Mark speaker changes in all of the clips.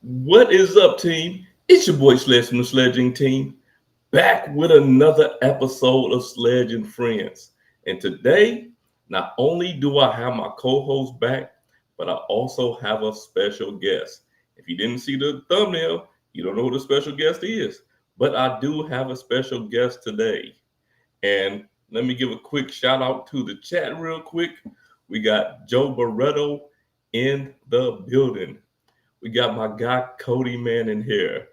Speaker 1: What is up, team? It's your boy Sledge from the SledgeInc team, back with another episode of Sledge and Friends. And today, not only do I have my co-host back, but I also have a special guest. If you didn't see the thumbnail, you don't know who the special guest is. But I do have a special guest today. And let me give a quick shout out to the chat real quick. We got Joe Barreto in the building. We got my guy Cody Man in here.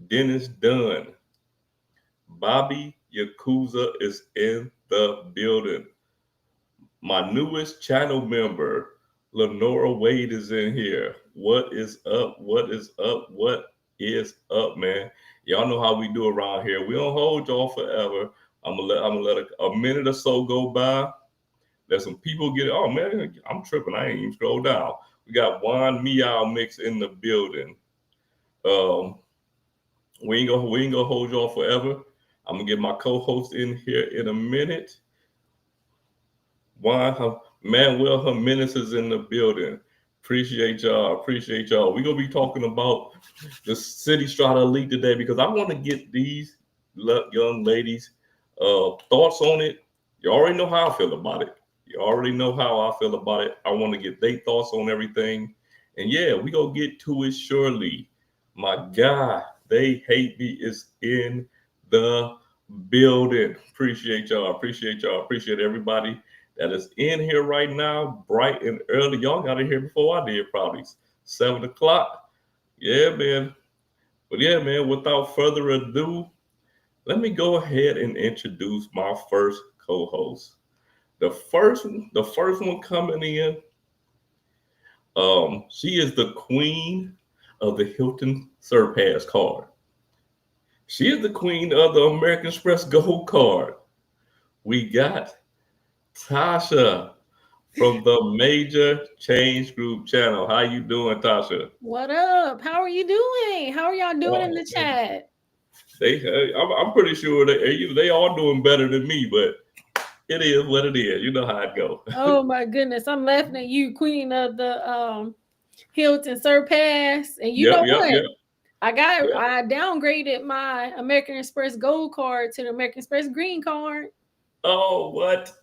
Speaker 1: Dennis Dunn. Bobby Yakuza is in the building. My newest channel member, Lenora Wade, is in here. What is up? What is up? What is up, man? Y'all know how we do around here. We don't hold y'all forever. I'm gonna let a minute or so go by. Let some people get it. Oh man, I'm tripping. I ain't even scroll down. We got Juan Meow Mix in the building. Um, we ain't gonna hold y'all forever. I'm gonna get my co-host in here in a minute. Juan Manuel Jimenez is in the building. Appreciate y'all. Appreciate y'all. We're gonna be talking about the City Strata Elite today because I want to get these young ladies' thoughts on it. You already know how I feel about it. You already know how I feel about it. I want to get their thoughts on everything. And yeah, we gonna get to it surely. My guy, they hate me, is in the building. Appreciate y'all. Appreciate y'all. Appreciate everybody that is in here right now, bright and early. Y'all got in here before I did, probably 7 o'clock. Yeah, man. But yeah, man, without further ado, let me go ahead and introduce my first co-host. The first one coming in, she is the queen of the Hilton Surpass card. She is the queen of the American Express Gold card. We got Tasha from the Major Change Group channel. How you doing, Tasha?
Speaker 2: What up? How are you doing? How are y'all doing in
Speaker 1: Oh,
Speaker 2: the chat?
Speaker 1: I'm pretty sure they all doing better than me, but it is what it is. You know how it go.
Speaker 2: Oh my goodness, I'm laughing at you, queen of the Hilton Surpass. And you
Speaker 1: Yep,
Speaker 2: know
Speaker 1: yep,
Speaker 2: what?
Speaker 1: yep, yep.
Speaker 2: I downgraded my American Express Gold card to the American Express Green card.
Speaker 1: Oh, what?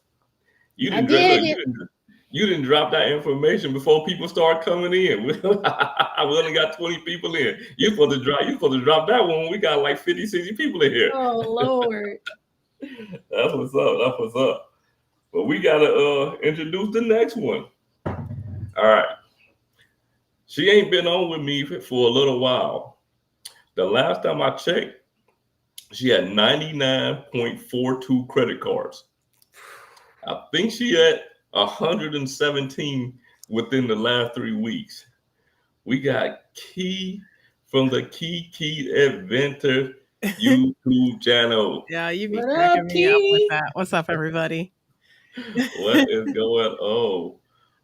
Speaker 1: You
Speaker 2: I
Speaker 1: didn't
Speaker 2: did
Speaker 1: look.
Speaker 2: it.
Speaker 1: You didn't drop that information before people start coming in. We only got 20 people in. You supposed to drop that one when we got like 50, 60 people in here.
Speaker 2: Oh Lord.
Speaker 1: That's what's up. That's what's up. But we gotta introduce the next one. All right. She ain't been on with me for a little while. The last time I checked, she had 99.42 credit cards. I think she had 117 within the last 3 weeks. We got Key from the Key Adventure YouTube channel.
Speaker 3: Yeah, you be
Speaker 2: What
Speaker 3: cracking
Speaker 2: up,
Speaker 3: me up with
Speaker 2: Key?
Speaker 3: that. What's up, everybody?
Speaker 1: What is going on?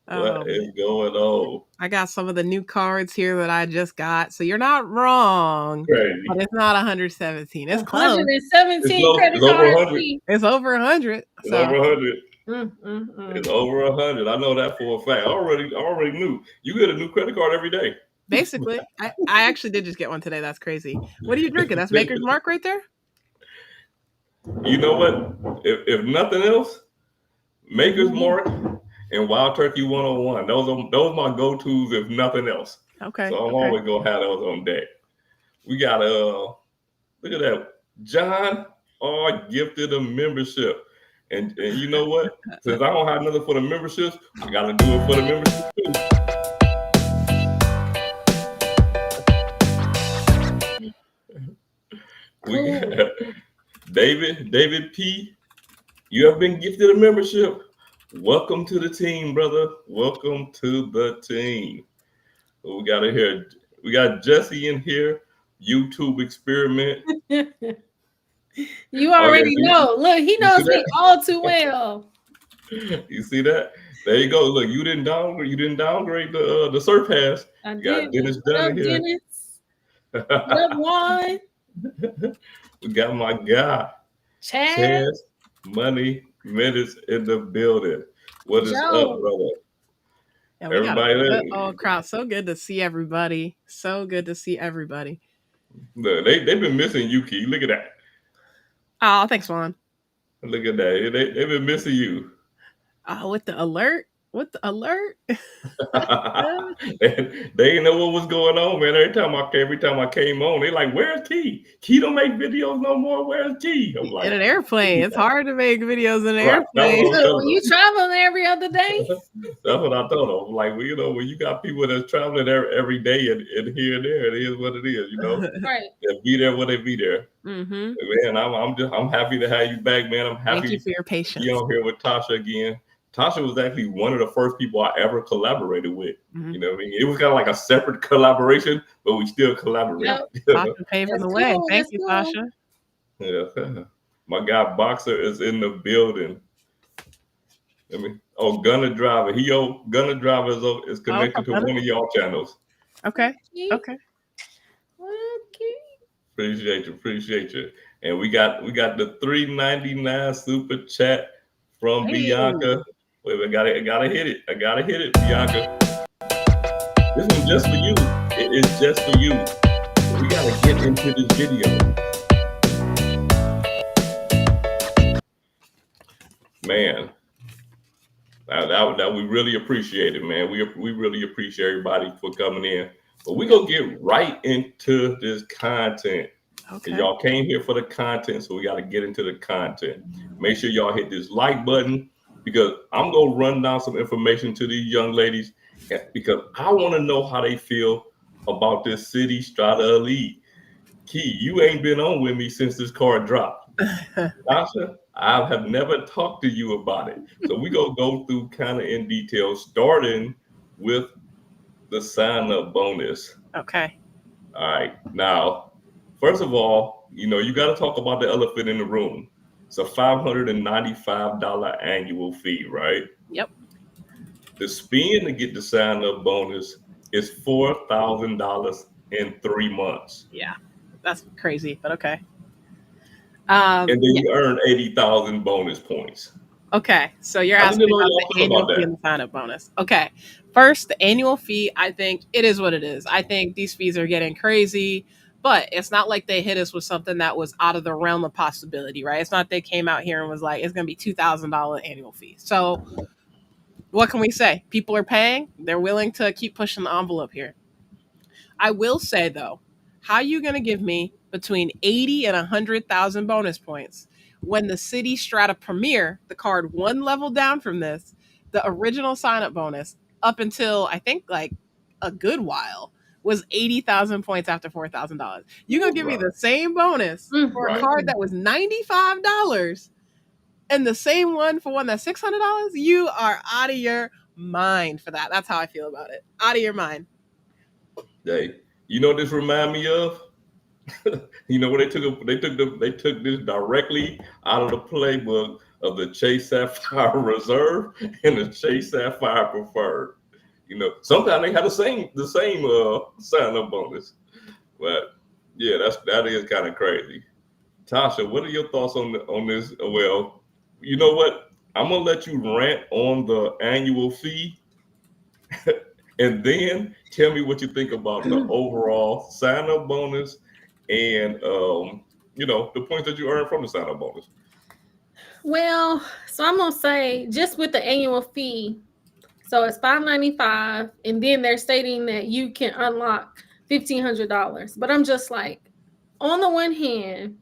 Speaker 1: What
Speaker 3: Um,
Speaker 1: is going on?
Speaker 3: I got some of the new cards here that I just got. So you're not wrong,
Speaker 1: Crazy.
Speaker 3: but it's not 117. It's close.
Speaker 1: It's
Speaker 2: 117
Speaker 1: low.
Speaker 2: credit
Speaker 1: It's over
Speaker 2: cards,
Speaker 1: 100.
Speaker 2: Key.
Speaker 3: It's over 100.
Speaker 1: It's
Speaker 3: So
Speaker 1: over 100.
Speaker 2: Mm, mm,
Speaker 1: It's
Speaker 2: mm.
Speaker 1: over 100. I know that for a fact. I already knew. You get a new credit card every day.
Speaker 3: basically, I actually did just get one today. That's crazy. What are you drinking? That's Maker's Mark right there?
Speaker 1: You know what? If nothing else, Maker's Mark and Wild Turkey 101. Those are my go-tos if nothing else.
Speaker 3: Okay.
Speaker 1: So I'm
Speaker 3: Okay.
Speaker 1: always gonna have those on deck. We got look at that. John R gifted a membership. And you know what? Since I don't have nothing for the memberships, I gotta do it for the membership too. We
Speaker 2: Cool.
Speaker 1: got David P. You have been gifted a membership. Welcome to the team, brother. Welcome to the team. We got it here. We got Jesse in here. YouTube experiment.
Speaker 2: You
Speaker 1: Oh yeah,
Speaker 2: already know. Look, he
Speaker 1: you see
Speaker 2: knows me
Speaker 1: that?
Speaker 2: all too well.
Speaker 1: You see that? There you go. Look, you didn't downgrade. You didn't downgrade the surpass.
Speaker 2: I
Speaker 1: You got
Speaker 2: did.
Speaker 1: Dennis
Speaker 2: What
Speaker 1: Dunn
Speaker 2: up,
Speaker 1: in here.
Speaker 2: Dennis? What up, Juan?
Speaker 1: We got my guy
Speaker 2: Chad?
Speaker 1: Chaz Money Minutes in the building. What is up,
Speaker 2: Joe?
Speaker 1: brother?
Speaker 3: Yeah, we got a
Speaker 1: Everybody,
Speaker 3: good old crowd. So good to see everybody. So good to see everybody.
Speaker 1: look, they've been missing you, Key. Look at that.
Speaker 3: Oh, thanks, Juan.
Speaker 1: Look at that. They've been missing you.
Speaker 3: Oh, with the alert. With the alert.
Speaker 1: They didn't know what was going on, man. Every time I came on, they like, "Where's Key? Key don't make videos no more. Where's Key?" I'm like,
Speaker 3: In an airplane. It's hard to make videos in an
Speaker 1: right.
Speaker 3: airplane.
Speaker 2: So when you traveling every other day,
Speaker 1: That's what I thought of. Like, well, when you got people that's traveling every day and here and there, it is what it is.
Speaker 2: right?
Speaker 1: They'll be there when they be there.
Speaker 3: Mm-hmm.
Speaker 1: Man, I'm happy to have you back, man. I'm happy
Speaker 3: Thank you for your
Speaker 1: to
Speaker 3: patience.
Speaker 1: be on here with Tasha again. Tasha was actually one of the first people I ever collaborated with.
Speaker 3: Mm-hmm.
Speaker 1: You know what I mean? It was kind of like a separate collaboration, but we still collaborated.
Speaker 2: Yep.
Speaker 3: Tasha paving the way.
Speaker 2: Cool,
Speaker 3: Thank you,
Speaker 2: cool.
Speaker 3: Tasha.
Speaker 1: Yeah. My guy Boxer is in the building. Gunner Driver. Gunner Driver is connected to one of y'all channels.
Speaker 3: Okay.
Speaker 2: Okay.
Speaker 1: Appreciate you. And we got the $3.99 super chat from Bianca. Wait, I gotta hit it. Bianca. This is just for you. It is just for you. We gotta get into this video. Man. That we really appreciate it, man. We really appreciate everybody for coming in. But we're gonna get right into this content.
Speaker 3: Okay.
Speaker 1: Y'all came here for the content, so we got to get into the content. Make sure y'all hit this like button, because I'm gonna run down some information to these young ladies, because I want to know how they feel about this Citi Strata Elite. Key, you ain't been on with me since this card dropped. Tasha, I have never talked to you about it. So we're going to go through kind of in detail, starting with the sign-up bonus.
Speaker 3: Okay.
Speaker 1: All right. Now, first of all, you got to talk about the elephant in the room. It's a $595 annual fee, right?
Speaker 3: Yep.
Speaker 1: The spend to get the sign-up bonus is $4,000 in 3 months.
Speaker 3: Yeah. That's crazy, but okay.
Speaker 1: And then you earn 80,000 bonus points.
Speaker 3: Okay, so you're asking about the annual fee and the sign-up bonus. Okay, first, the annual fee, I think it is what it is. I think these fees are getting crazy, but it's not like they hit us with something that was out of the realm of possibility, right? It's not they came out here and was like, it's going to be $2,000 annual fee. So what can we say? People are paying. They're willing to keep pushing the envelope here. I will say, though, how are you going to give me between 80 and 100,000 bonus points when the Citi Strata Premier, the card one level down from this, the original sign-up bonus, up until I think like a good while, was 80,000 points after $4,000. You're going to give me the same bonus for a card that was $95 and the same one for one that's $600? You are out of your mind for that. That's how I feel about it. Out of your mind.
Speaker 1: Hey, you know what this remind me of? Where they took this directly out of the playbook of the Chase Sapphire Reserve and the Chase Sapphire Preferred. Sometimes they have the same sign up bonus, but yeah, that is kind of crazy. Tasha, what are your thoughts on this? Well, you know what? I'm gonna let you rant on the annual fee. And then tell me what you think about the overall sign-up bonus and the points that you earn from the sign-up bonus.
Speaker 2: Well, so I'm gonna say just with the annual fee, so it's $595, and then they're stating that you can unlock $1,500. But I'm just like, on the one hand,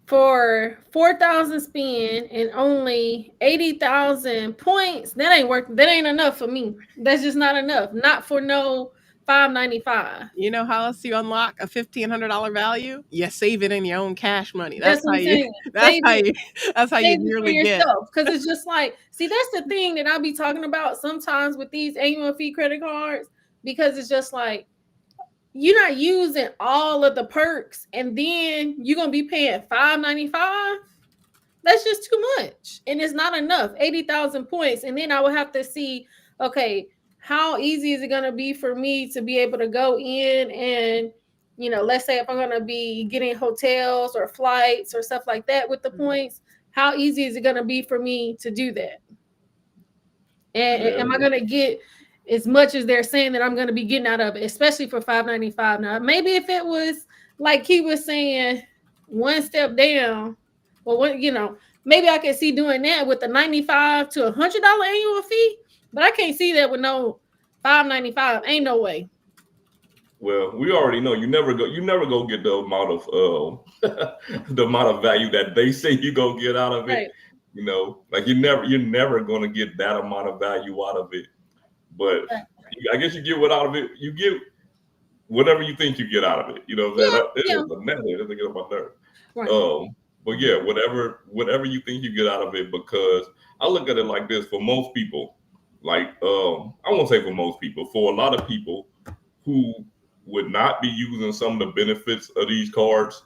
Speaker 2: for 4,000 spend and only 80,000 points, that ain't enough for me. That's just not enough. Not for no $595.
Speaker 3: You know how else you unlock a $1,500 value? You save it in your own cash money. That's how you nearly get.
Speaker 2: Because it's just like, see, that's the thing that I'll be talking about sometimes with these annual fee credit cards, because it's just like, you're not using all of the perks, and then you're gonna be paying $595. That's just too much, and it's not enough. 80,000 points, and then I would have to see, okay, how easy is it gonna be for me to be able to go in and, let's say if I'm gonna be getting hotels or flights or stuff like that with the points, how easy is it gonna be for me to do that? And am I going to get as much as they're saying that I'm going to be getting out of it, especially for $5.95? Now, maybe if it was like he was saying, one step down, or what, maybe I could see doing that with the $95 to $100 annual fee, but I can't see that with no $5.95. Ain't no way.
Speaker 1: Well, we already know you never go get the amount of value that they say you go get out of it.
Speaker 2: Right.
Speaker 1: Like you're never going to get that amount of value out of it. But I guess you get what out of it. You get whatever you think you get out of it. It doesn't get on my nerve. Right. But yeah, whatever you think you get out of it, because I look at it like this: for most people, like I won't say for most people, for a lot of people who would not be using some of the benefits of these cards,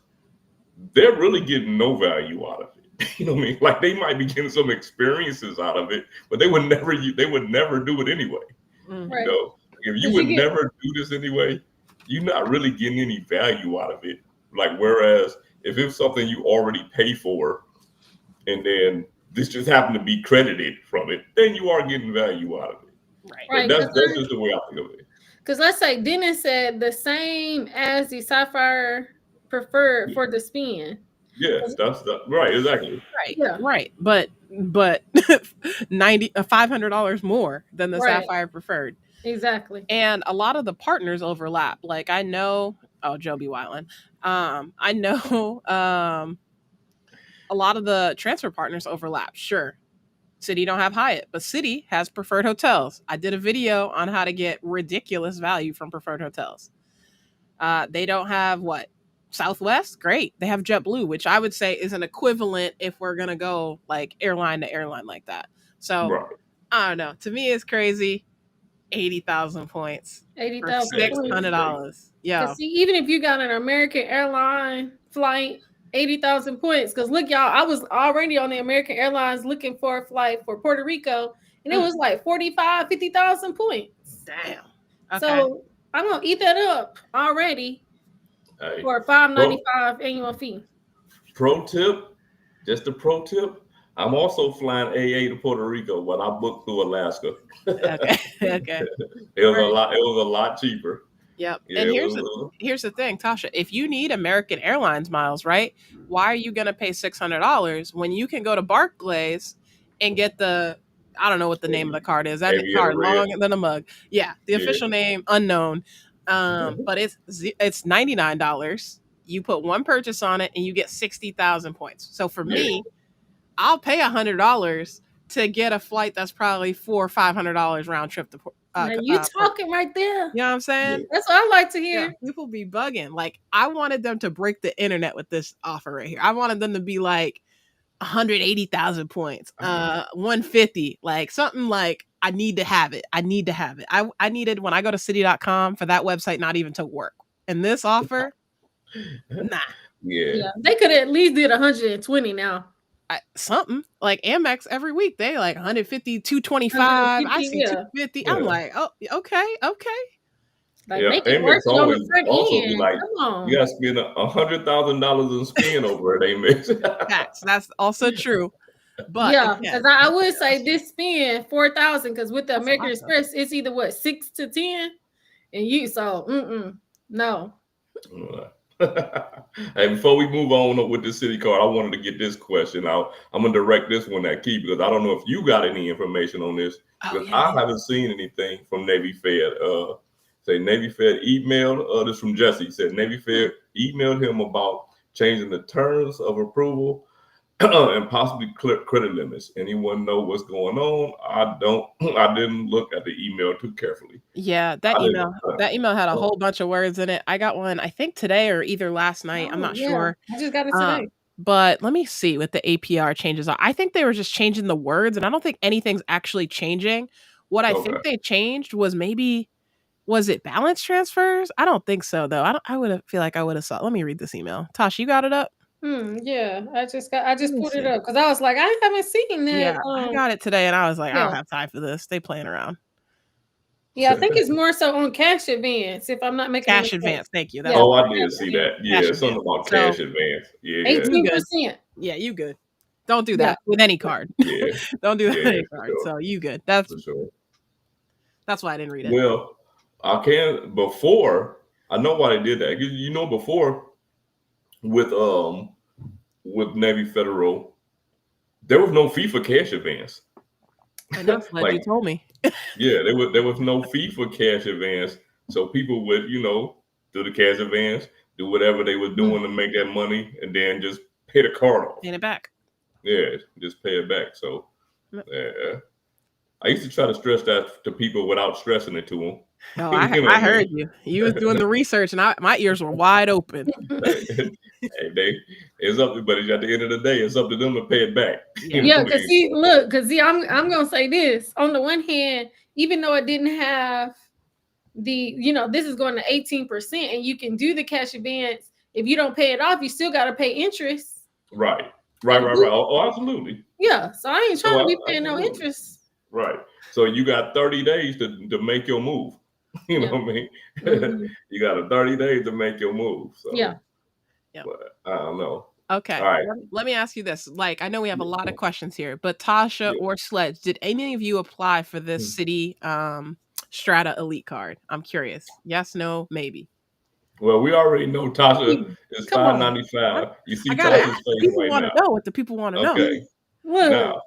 Speaker 1: they're really getting no value out of it. You know what I mean? Like they might be getting some experiences out of it, but they would never do it anyway.
Speaker 2: Right.
Speaker 1: If you would never do this anyway, you're not really getting any value out of it. Like, whereas if it's something you already pay for, and then this just happened to be credited from it, then you are getting value out of it.
Speaker 2: Right.
Speaker 1: That's just the way I think of it.
Speaker 2: Because let's say Dennis said the same as the Sapphire Preferred for the spin.
Speaker 1: Yes, that's right, exactly.
Speaker 3: Right, yeah. Right. But $500 more than the Sapphire Preferred.
Speaker 2: Exactly.
Speaker 3: And a lot of the partners overlap. Like I know, Joe B. Wyland. I know a lot of the transfer partners overlap. Sure. Citi don't have Hyatt, but Citi has preferred hotels. I did a video on how to get ridiculous value from preferred hotels. They don't have Southwest? Great. They have JetBlue, which I would say is an equivalent if we're going to go like airline to airline like that. So I don't know. To me, it's crazy. 80,000 points.
Speaker 2: 80,000
Speaker 3: $600. Yeah.
Speaker 2: See, even if you got an American airline flight, 80,000 points. Because look, y'all, I was already on the American Airlines looking for a flight for Puerto Rico, and it was like 50,000 points.
Speaker 3: Damn.
Speaker 2: Okay. So I'm gonna eat that up already for a $5.95 annual fee.
Speaker 1: Just a pro tip. I'm also flying AA to Puerto Rico, but I booked through Alaska.
Speaker 3: Okay.
Speaker 1: It was a lot cheaper.
Speaker 3: Yep. Yeah, and here's the thing, Tasha. If you need American Airlines miles, right? Why are you gonna pay $600 when you can go to Barclays and get the, I don't know what the name of the card is. That card longer than a mug. Yeah, the official name unknown. But it's $99. You put one purchase on it and you get 60,000 points. So for me, I'll pay $100 to get a flight that's probably $400 or $500 round trip to.
Speaker 2: You talking right there?
Speaker 3: You know what I'm saying?
Speaker 2: That's what I like to hear.
Speaker 3: Yeah, people be bugging. Like I wanted them to break the internet with this offer right here. I wanted them to be like 180,000 points, 150, like something like I need to have it. I needed when I go to Citi.com for that website not even to work. And this offer, nah.
Speaker 1: Yeah.
Speaker 2: They could at least did 120 now.
Speaker 3: Something like Amex every week they like 150, 225. I see 250. Yeah. I'm like, oh, okay.
Speaker 2: Like make it work on the front end.
Speaker 1: Like, come on. You gotta spend $100,000 in spin over at Amex.
Speaker 3: That's also true. But
Speaker 2: because I would say this spin 4,000 because with the American Express it's either 6 to 10, and you no.
Speaker 1: Hey, before we move on with the Citi card, I wanted to get this question out. I'm gonna direct this one at Key because I don't know if you got any information on this because I haven't seen anything from Navy Fed. Say Navy Fed emailed this from Jesse. He said Navy Fed emailed him about changing the terms of approval and possibly credit limits. Anyone know what's going on? I didn't look at the email too carefully.
Speaker 3: Yeah, that email had a whole bunch of words in it. I got one, I think today or either last night. I'm not sure.
Speaker 2: I just got it today.
Speaker 3: But let me see what the APR changes are. I think they were just changing the words, and I don't think anything's actually changing. What I think they changed was was it balance transfers? I don't think so, though. I would feel like I would have saw. Let me read this email. Tosh, you got it up?
Speaker 2: Yeah, I just put it up because I was like, I haven't seen that.
Speaker 3: Yeah, I got it today, and I was like, I don't have time for this. They playing around.
Speaker 2: Yeah, I think it's more so on cash advance. If I'm not making
Speaker 3: cash advance, thank you.
Speaker 1: I did see that. Yeah, something about cash advance. Yeah,
Speaker 2: 18%.
Speaker 3: Yeah, you good. Don't do that with any card.
Speaker 1: Yeah.
Speaker 3: Don't do that with any
Speaker 1: for
Speaker 3: card.
Speaker 1: sure.
Speaker 3: So you good. That's
Speaker 1: For sure.
Speaker 3: That's why I didn't read it.
Speaker 1: Well, I can before. I know why they did that. You know, before with Navy Federal, there was no fee for cash advance.
Speaker 3: I know, Sled, you told me.
Speaker 1: Yeah, there was no fee for cash advance, so people would, you know, do the cash advance, do whatever they were doing to make that money, and then just pay the card off.
Speaker 3: Paying it back.
Speaker 1: Yeah, just pay it back. So, yeah. I used to try to stress that to people without stressing it to them.
Speaker 3: No, I heard you. You was doing the research, and my ears were wide open.
Speaker 1: It's up to, but at the end of the day, it's up to them to pay it back.
Speaker 2: Yeah, because see, I'm gonna say this. On the one hand, even though it didn't have the, you know, this is going to 18%, and you can do the cash advance. If you don't pay it off, you still got to pay interest.
Speaker 1: Right. Oh, absolutely.
Speaker 2: Yeah. So I ain't trying to be paying no interest.
Speaker 1: Right. So you got 30 days to make your move. You know what I mean? Mm-hmm. You got 30 days to make your move. So but I don't know.
Speaker 3: Okay. All right. Let me ask you this. Like, I know we have a lot of questions here, but Tasha or Sledge, did any of you apply for this Citi Strata Elite card? I'm curious. Yes, no, maybe.
Speaker 1: Well, we already know Tasha is $5.95. You see Tasha's face
Speaker 3: people
Speaker 1: right
Speaker 3: want
Speaker 1: now.
Speaker 3: To know what the people want to know.
Speaker 1: Okay. Now,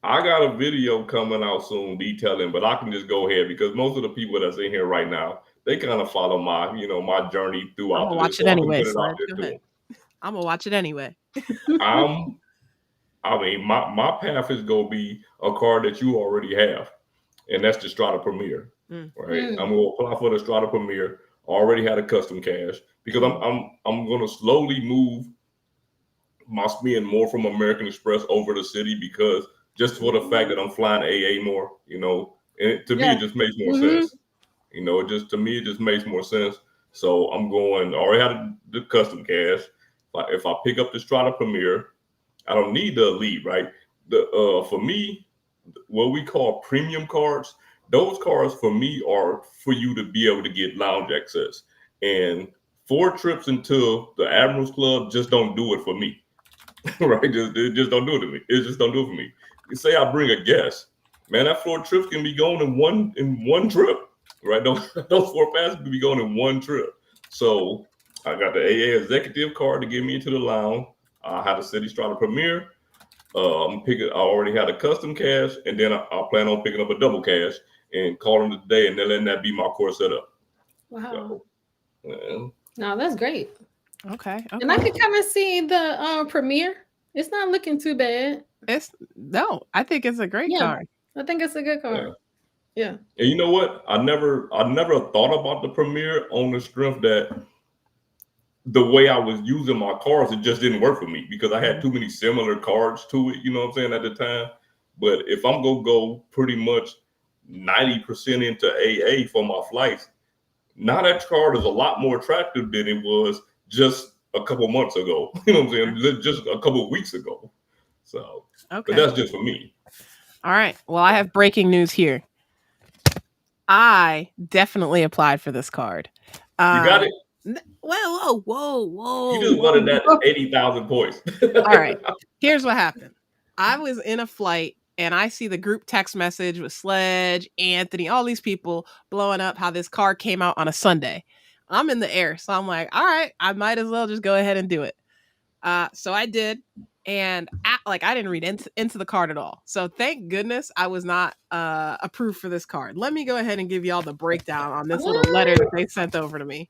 Speaker 1: I got a video coming out soon detailing, but I can just go ahead because most of the people that's in here right now, they kind of follow my, you know, my journey throughout.
Speaker 3: I'm gonna watch it anyway. I'm gonna watch it anyway.
Speaker 1: I mean, my path is gonna be a card that you already have, and that's the Strata Premier. Right? I'm gonna apply for the Strata Premier. Already had a custom cash because I'm gonna slowly move my spend more from American Express over to Citi because just for the fact that I'm flying AA more, you know, and to me it just makes more sense. You know, to me it just makes more sense. So I'm going. I already had the custom cash. If I pick up the Strata Premier, I don't need the Elite, right? For me, what we call premium cards, those cards for me are for you to be able to get lounge access. And 4 trips into the Admirals Club just don't do it for me, right? It just don't do it to me. It just don't do it for me. You say I bring a guest, man, that 4 trips can be going in one trip, right? Those 4 passes can be going in one trip. So I got the AA executive card to get me into the lounge. I had a Citi Strata Premier. I already had a custom cash, and then I plan on picking up a double cash and calling it a day, and then letting that be my core setup.
Speaker 2: Wow. No, that's great.
Speaker 3: Okay.
Speaker 2: And I can kind of see the Premier. It's not looking too bad.
Speaker 3: I think it's a great card.
Speaker 2: I think it's a good card. Yeah.
Speaker 1: And you know what? I never thought about the Premier on the strength that the way I was using my cards, it just didn't work for me because I had too many similar cards to it, you know what I'm saying, at the time. But if I'm going to go pretty much 90% into AA for my flights, now that card is a lot more attractive than it was just a couple months ago. You know what I'm saying? Just a couple of weeks ago. So, but that's just for me.
Speaker 3: All right. Well, I have breaking news here. I definitely applied for this card.
Speaker 1: You got it?
Speaker 3: Whoa.
Speaker 1: You just wanted that 80,000 points.
Speaker 3: All right. Here's what happened. I was in a flight and I see the group text message with Sledge, Anthony, all these people blowing up how this card came out on a Sunday. I'm in the air. So I'm like, all right, I might as well just go ahead and do it. So I did. And I didn't read into the card at all. So thank goodness I was not approved for this card. Let me go ahead and give y'all the breakdown on this little letter that they sent over to me.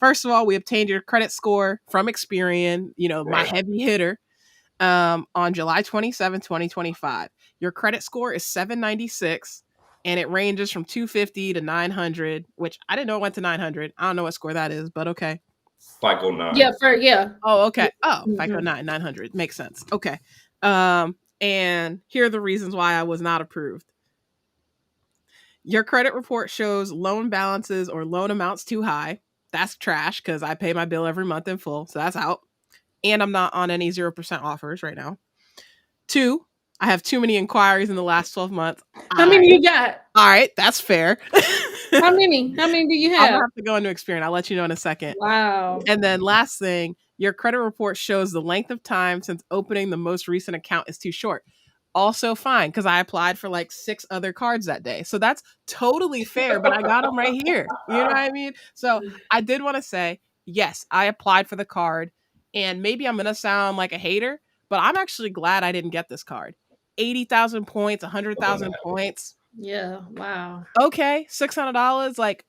Speaker 3: First of all, we obtained your credit score from Experian, my heavy hitter, on July 27, 2025. Your credit score is 796, and it ranges from 250 to 900, which I didn't know it went to 900. I don't know what score that is, but okay.
Speaker 1: FICO 9.
Speaker 2: Yeah.
Speaker 3: Oh, okay. Oh, FICO 9, 900. Makes sense. Okay. And here are the reasons why I was not approved. Your credit report shows loan balances or loan amounts too high. That's trash because I pay my bill every month in full. So that's out. And I'm not on any 0% offers right now. 2, I have too many inquiries in the last 12 months.
Speaker 2: How many you got?
Speaker 3: All right, that's fair.
Speaker 2: How many do you have?
Speaker 3: I'm gonna have to go into Experian. I'll let you know in a second.
Speaker 2: Wow.
Speaker 3: And then last thing, your credit report shows the length of time since opening the most recent account is too short. Also fine, because I applied for like 6 other cards that day. So that's totally fair, but I got them right here. You know what I mean? So I did want to say, yes, I applied for the card, and maybe I'm going to sound like a hater, but I'm actually glad I didn't get this card. 80,000 points, 100,000 points.
Speaker 2: Yeah, wow.
Speaker 3: Okay, $600. Like,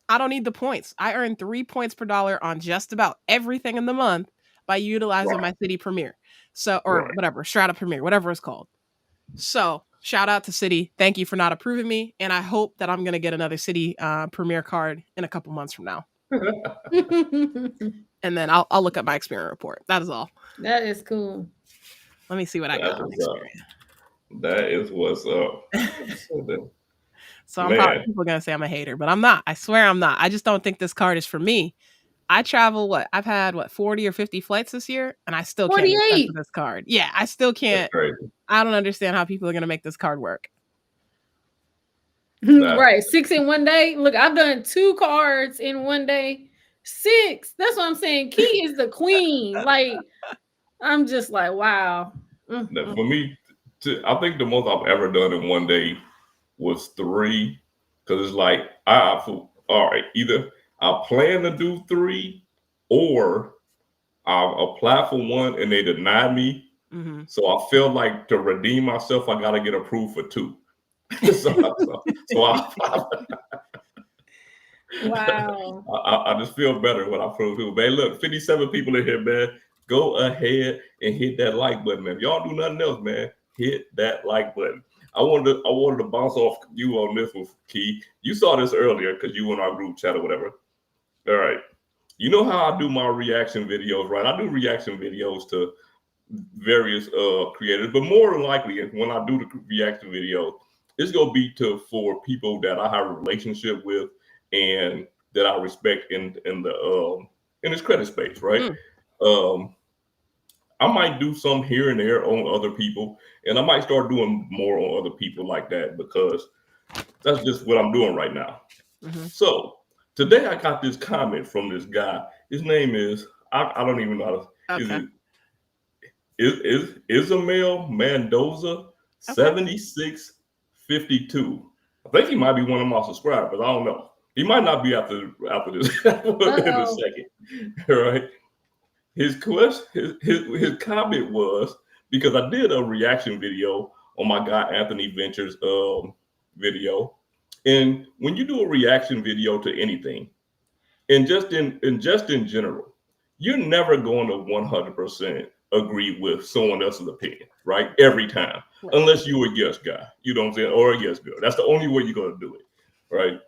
Speaker 3: I don't need the points. I earn 3 points per dollar on just about everything in the month by utilizing my Citi Premier. So, or whatever, Strata Premier, whatever it's called. So, shout out to Citi. Thank you for not approving me. And I hope that I'm going to get another Citi Premier card in a couple months from now. And then I'll look up my Experian report. That is all.
Speaker 2: That is cool.
Speaker 3: Let me see what I got on Experian.
Speaker 1: That is what's up.
Speaker 3: So I'm probably people are going to say I'm a hater, but I'm not. I swear I'm not. I just don't think this card is for me. I travel, I've had 40 or 50 flights this year, and I still can't get sense of this card. Yeah, I still can't. I don't understand how people are going to make this card work.
Speaker 2: Right. 6 in one day. Look, I've done 2 cards in one day. 6. That's what I'm saying. Key is the queen. Like, I'm just like, wow.
Speaker 1: For me, I think the most I've ever done in one day was 3. Because it's like, all right, either I plan to do 3 or I'll apply for 1 and they deny me. Mm-hmm. So I feel like to redeem myself, I got to get approved for 2.
Speaker 2: Wow.
Speaker 1: I just feel better when I approve people. Man, look, 57 people in here, man. Go ahead and hit that like button, man. If y'all do nothing else, man, hit that like button. I wanted to bounce off you on this one, Key. You saw this earlier because you were in our group chat or whatever. All right. You know how I do my reaction videos, right? I do reaction videos to various creators, but more than likely, when I do the reaction video, it's gonna be for people that I have a relationship with and that I respect in this credit space, right? I might do some here and there on other people, and I might start doing more on other people like that because that's just what I'm doing right now. Mm-hmm. So today I got this comment from this guy. His name is I don't even know how to. Is Ismael Mendoza 7652. I think he might be one of my subscribers. I don't know. He might not be after this in a second. All right. His comment was, because I did a reaction video on my guy Anthony Ventures video, and when you do a reaction video to anything, and just in general, you're never going to 100% agree with someone else's opinion, right? Every time, unless you're a yes guy, you know what I'm saying, or a yes girl. That's the only way you're going to do it, right?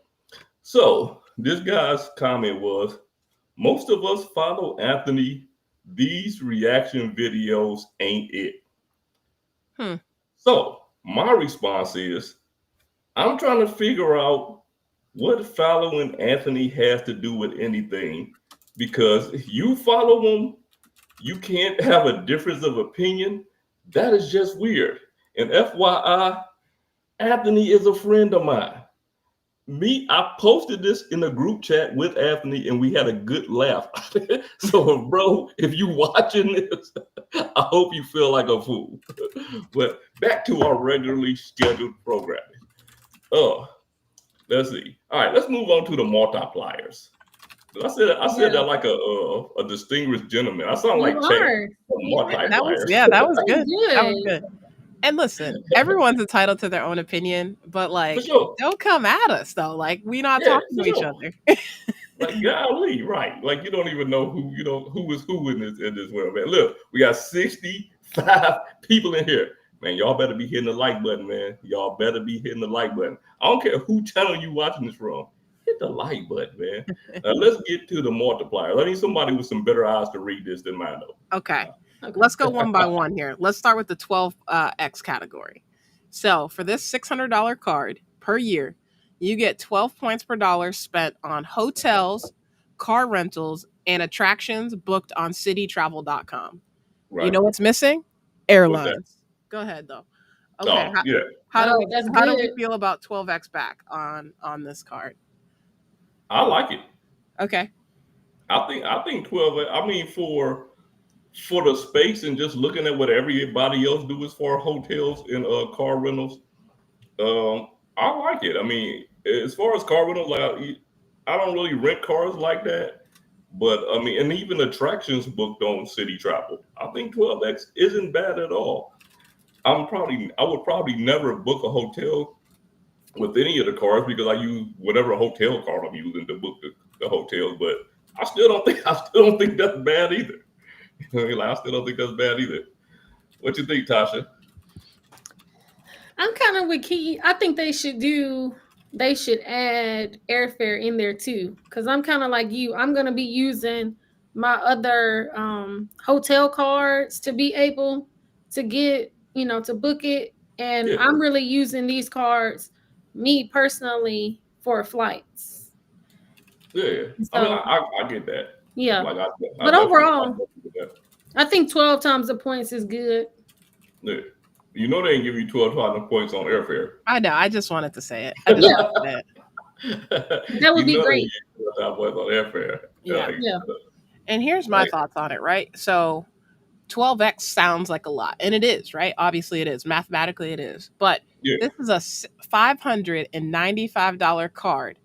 Speaker 1: So this guy's comment was, most of us follow Anthony. These reaction videos ain't it. So my response is, I'm trying to figure out what following Anthony has to do with anything, because if you follow him, you can't have a difference of opinion. That is just weird. And FYI, Anthony is a friend of mine. I posted this in a group chat with Anthony and we had a good laugh. So, bro, if you watching this, I hope you feel like a fool. But back to our regularly scheduled programming. Let's see. All right, let's move on to the multipliers. I said that like a distinguished gentleman. I sound like multipliers.
Speaker 3: That was good. That was good. And listen, everyone's entitled to their own opinion, but don't come at us though. Like, we not talking to each other.
Speaker 1: Like, golly, right? Like, you don't even know who is who in this world, man. Look, we got 65 people in here, man. Y'all better be hitting the like button, man. Y'all better be hitting the like button. I don't care who channel you watching this from. Hit the like button, man. Let's get to the multiplier. I need somebody with some better eyes to read this than mine, though.
Speaker 3: Okay. Let's go one by one here. Let's start with the 12X category. So for this $600 card per year, you get 12 points per dollar spent on hotels, car rentals, and attractions booked on citytravel.com. Right. You know what's missing? Airlines. Go ahead, though. Okay.
Speaker 1: Oh, yeah.
Speaker 3: How do
Speaker 2: good.
Speaker 3: we feel about 12x back on this card?
Speaker 1: I like it.
Speaker 3: Okay.
Speaker 1: I think 12. I mean, for the space and just looking at what everybody else do as far as hotels and car rentals, I like it. I mean, as far as car rentals, like I don't really rent cars like that, but I mean, and even attractions booked on City Travel, I think 12x isn't bad at all. I would probably never book a hotel with any of the cars because I use whatever hotel card I'm using to book the hotels, but I still don't think that's bad either. I still don't think that's bad either. What you think, Tasha?
Speaker 2: I'm kind of with Key. I think they should add airfare in there too. Cause I'm kind of like you. I'm gonna be using my other hotel cards to be able to get, to book it. And
Speaker 1: Yeah.
Speaker 2: I'm really using these cards, me personally, for flights.
Speaker 1: Yeah. So, I mean, I get that.
Speaker 2: Yeah. But overall, I think 12 times the points is good.
Speaker 1: Yeah. You know they ain't give you 12 times the points on airfare.
Speaker 3: I know. I just wanted to say it. I just wanted to say
Speaker 2: it. That would be great.
Speaker 1: 12 times points on airfare.
Speaker 3: Yeah. And here's my thoughts on it, right? So 12x sounds like a lot, and it is, right? Obviously it is. Mathematically it is. But this is a $595 card.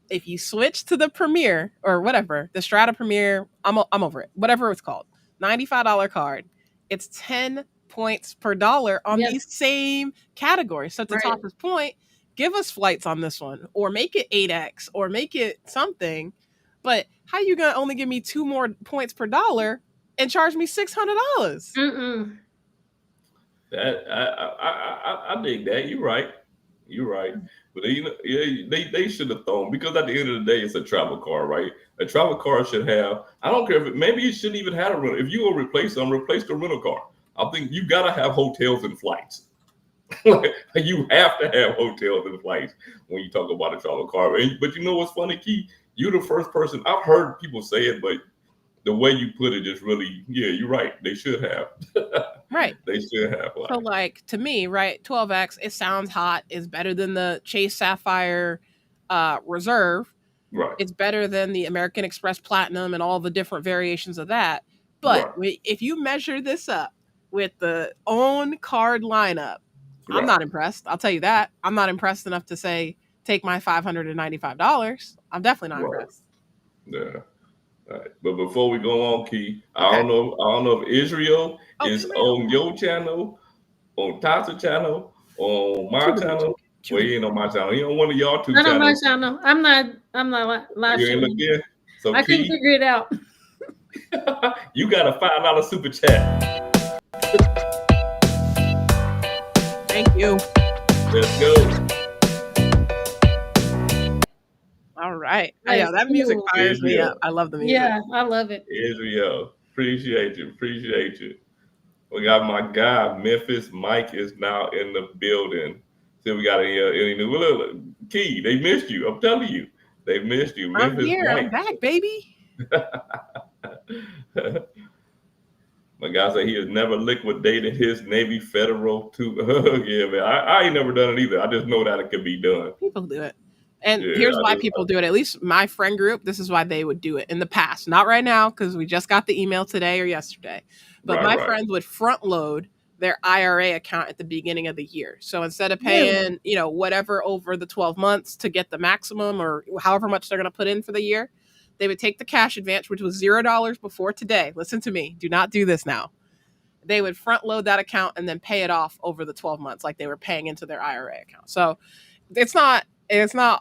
Speaker 3: If you switch to the Premier or whatever, the Strata Premier, I'm over it. Whatever it's called. $95 card. It's 10 points per dollar on these same categories. So to Tasha's point, give us flights on this one, or make it 8x, or make it something. But how you gonna only give me 2 more points per dollar and charge me $600?
Speaker 1: That I dig that. You're right. But they should have thrown, because at the end of the day, it's a travel car, right? A travel car should have. I don't care if maybe it shouldn't even have a rental. If you will replace them, replace the rental car. I think you gotta have hotels and flights. You have to have hotels and flights when you talk about a travel car. But you know what's funny, Key? You're the first person I've heard people say it, but the way you put it is really, you're right. They should have.
Speaker 3: Right.
Speaker 1: They should have.
Speaker 3: So, like, to me, right, 12x, it sounds hot. It's better than the Chase Sapphire Reserve.
Speaker 1: Right.
Speaker 3: It's better than the American Express Platinum and all the different variations of that. But if you measure this up with the own card lineup, I'm not impressed. I'll tell you that. I'm not impressed enough to say, take my $595. I'm definitely not impressed.
Speaker 1: Yeah. All right. But before we go on, Key, I don't know if Israel is on your channel, on Tasha's channel, on my channel. Well, he ain't on my channel. He on one of y'all two channels.
Speaker 2: Not on my channel. I'm not live streaming. So I can figure it out.
Speaker 1: You got a $5 super chat.
Speaker 3: Thank you.
Speaker 1: Let's go.
Speaker 3: All right. Yeah, that music fires me up. I love the music.
Speaker 2: Yeah, I love it.
Speaker 1: Israel, appreciate you. We got my guy, Memphis Mike, is now in the building. So we got any new Key. They missed you. I'm telling you, they missed you.
Speaker 3: I'm here. Mike. I'm back, baby.
Speaker 1: My guy said he has never liquidated his Navy Federal to. Yeah, man. I ain't never done it either. I just know that it can be done.
Speaker 3: People do it. And here's why people do it. At least my friend group, this is why they would do it in the past. Not right now, because we just got the email today or yesterday. But my friends would front load their IRA account at the beginning of the year. So instead of paying, whatever over the 12 months to get the maximum or however much they're going to put in for the year, they would take the cash advance, which was $0 before today. Listen to me. Do not do this now. They would front load that account and then pay it off over the 12 months like they were paying into their IRA account. So it's not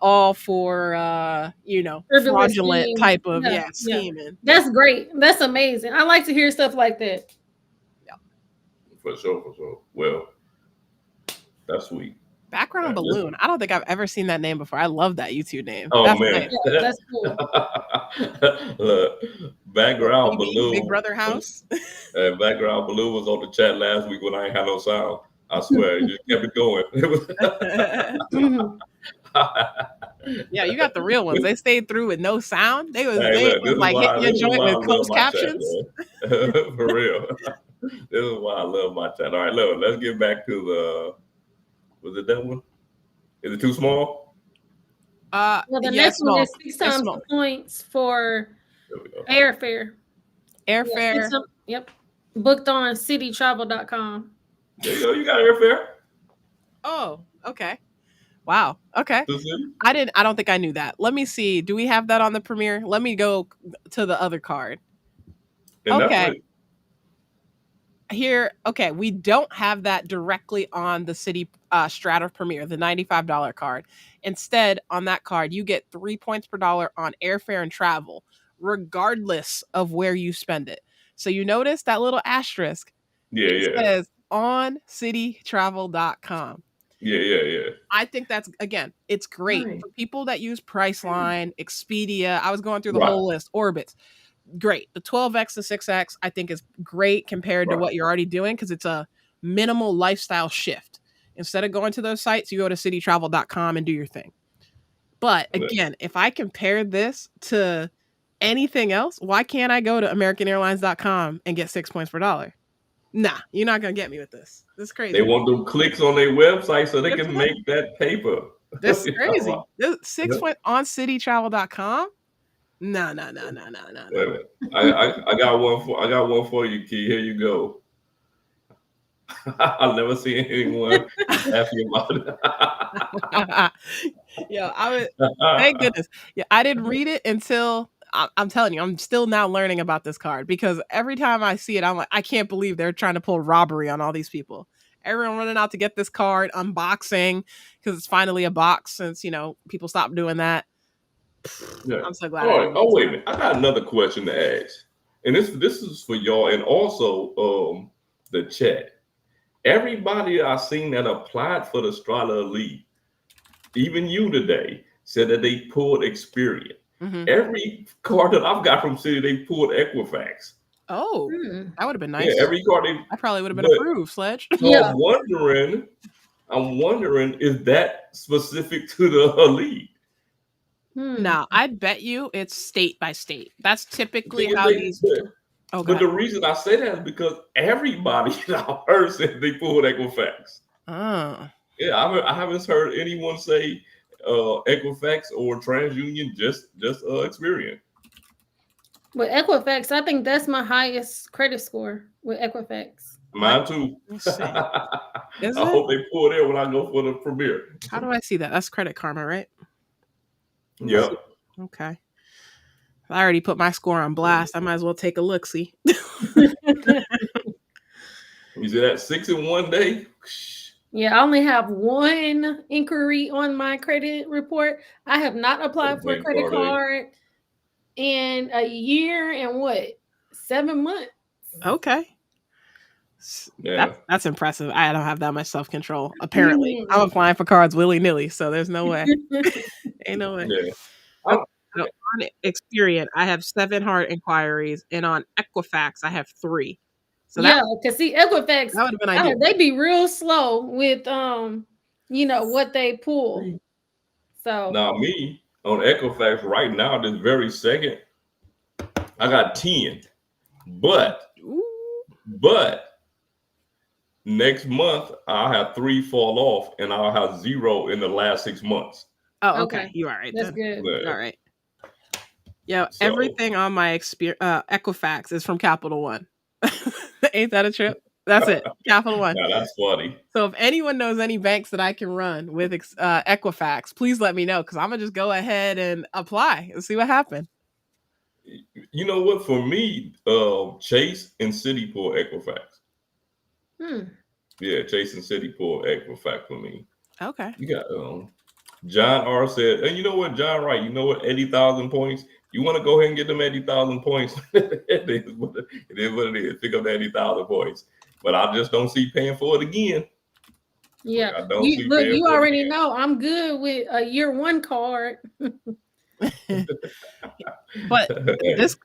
Speaker 3: all for fraudulent type of scheming.
Speaker 2: That's great. That's amazing. I like to hear stuff like that.
Speaker 3: Yeah.
Speaker 1: For sure. Well, that's sweet.
Speaker 3: Background Balloon. I don't think I've ever seen that name before. I love that YouTube name.
Speaker 1: Oh,
Speaker 3: that's
Speaker 1: man.
Speaker 2: Yeah, that's cool.
Speaker 1: Look, Background Balloon.
Speaker 3: Big Brother House.
Speaker 1: Background Balloon was on the chat last week when I ain't had no sound. I swear, you just kept it going.
Speaker 3: Yeah, you got the real ones. They stayed through with no sound. They was hitting your joint with closed captions.
Speaker 1: Chat, for real. This is why I love my chat. All right, look, let's get back to Was it that one? Is it too small?
Speaker 2: Well, the next one is 6 times the points for airfare.
Speaker 3: Airfare.
Speaker 2: Yep. Booked on CitiTravel.com.
Speaker 1: There you go. You got airfare.
Speaker 3: Oh, okay. Wow. Okay. I don't think I knew that. Let me see. Do we have that on the Premier? Let me go to the other card.
Speaker 1: And
Speaker 3: okay. Here, okay, we don't have that directly on the Citi Strata Premier, the $95 card. Instead, on that card, you get 3 points per dollar on airfare and travel, regardless of where you spend it. So you notice that little asterisk? It says on CitiTravel.com.
Speaker 1: Yeah.
Speaker 3: I think that's, again, it's great for people that use Priceline, Expedia. I was going through the whole list, Orbitz. Great. The 12X to 6X, I think, is great compared to what you're already doing because it's a minimal lifestyle shift. Instead of going to those sites, you go to CitiTravel.com and do your thing. But again, if I compare this to anything else, why can't I go to AmericanAirlines.com and get 6 points per dollar? Nah, you're not going to get me with this. This is crazy.
Speaker 1: They want them clicks on their website so they can make that paper.
Speaker 3: This is crazy. 6 points on CitiTravel.com? No.
Speaker 1: I got one for you, Key. Here you go. I've never seen anyone happy about it.
Speaker 3: Thank goodness. Yeah, I didn't read it until I'm telling you, I'm still now learning about this card because every time I see it, I'm like, I can't believe they're trying to pull robbery on all these people. Everyone running out to get this card, unboxing because it's finally a box since people stopped doing that.
Speaker 1: Yeah.
Speaker 3: I'm so glad.
Speaker 1: Oh, wait a minute. I got another question to ask. And this is for y'all and also the chat. Everybody I've seen that applied for the Strata Elite, even you today, said that they pulled Experian. Mm-hmm. Every card that I've got from Citi, they pulled Equifax.
Speaker 3: Oh, that would have been nice.
Speaker 1: Yeah, every card
Speaker 3: I probably would have been approved, Sledge.
Speaker 1: So yeah. I'm wondering, is that specific to the Elite?
Speaker 3: No, I'd bet you it's state by state. That's typically how these.
Speaker 1: But the reason I say that is because everybody in our heard said they pulled Equifax.
Speaker 3: Oh.
Speaker 1: Yeah, I haven't heard anyone say Equifax or TransUnion, just Experian.
Speaker 2: With Equifax, I think that's my highest credit score with Equifax.
Speaker 1: Mine too. I hope they pull it when I go for the Premier.
Speaker 3: How do I see that? That's Credit Karma, right?
Speaker 1: Yep.
Speaker 3: Okay. I already put my score on blast. I might as well take a look. See.
Speaker 1: You see that 6 in 1 day?
Speaker 2: Yeah, I only have one inquiry on my credit report. I have not applied for a credit card in a year and 7 months.
Speaker 3: Okay. Yeah. That's impressive. I don't have that much self-control. Apparently, I'm applying for cards willy-nilly, so there's no way. Ain't no way.
Speaker 1: Yeah.
Speaker 3: On Experian, I have 7 hard inquiries, and on Equifax, I have 3. So
Speaker 2: because see, Equifax,
Speaker 3: that would have been ideal.
Speaker 2: They be real slow with what they pull. So
Speaker 1: now me on Equifax right now, this very second, I got 10, but next month I'll have 3 fall off, and I'll have 0 in the last 6 months.
Speaker 3: Oh, okay. You are right.
Speaker 2: That's good.
Speaker 1: Yeah.
Speaker 3: All right. Yeah, everything on my Equifax is from Capital One. Ain't that a trip? That's it. Capital One.
Speaker 1: Yeah, that's funny.
Speaker 3: So if anyone knows any banks that I can run with Equifax, please let me know because I'm gonna just go ahead and apply and see what happens.
Speaker 1: You know what? For me, Chase and Citi pull Equifax. Yeah, Chase and Citi pull Equifax for me.
Speaker 3: Okay.
Speaker 1: You got John R said, and you know what, John, right? You know what? 80,000 points. You want to go ahead and get them 80,000 points. It is what it is. Pick up the 80,000 points. But I just don't see paying for it again.
Speaker 2: Yeah. You already know I'm good with a year 1 card.
Speaker 3: But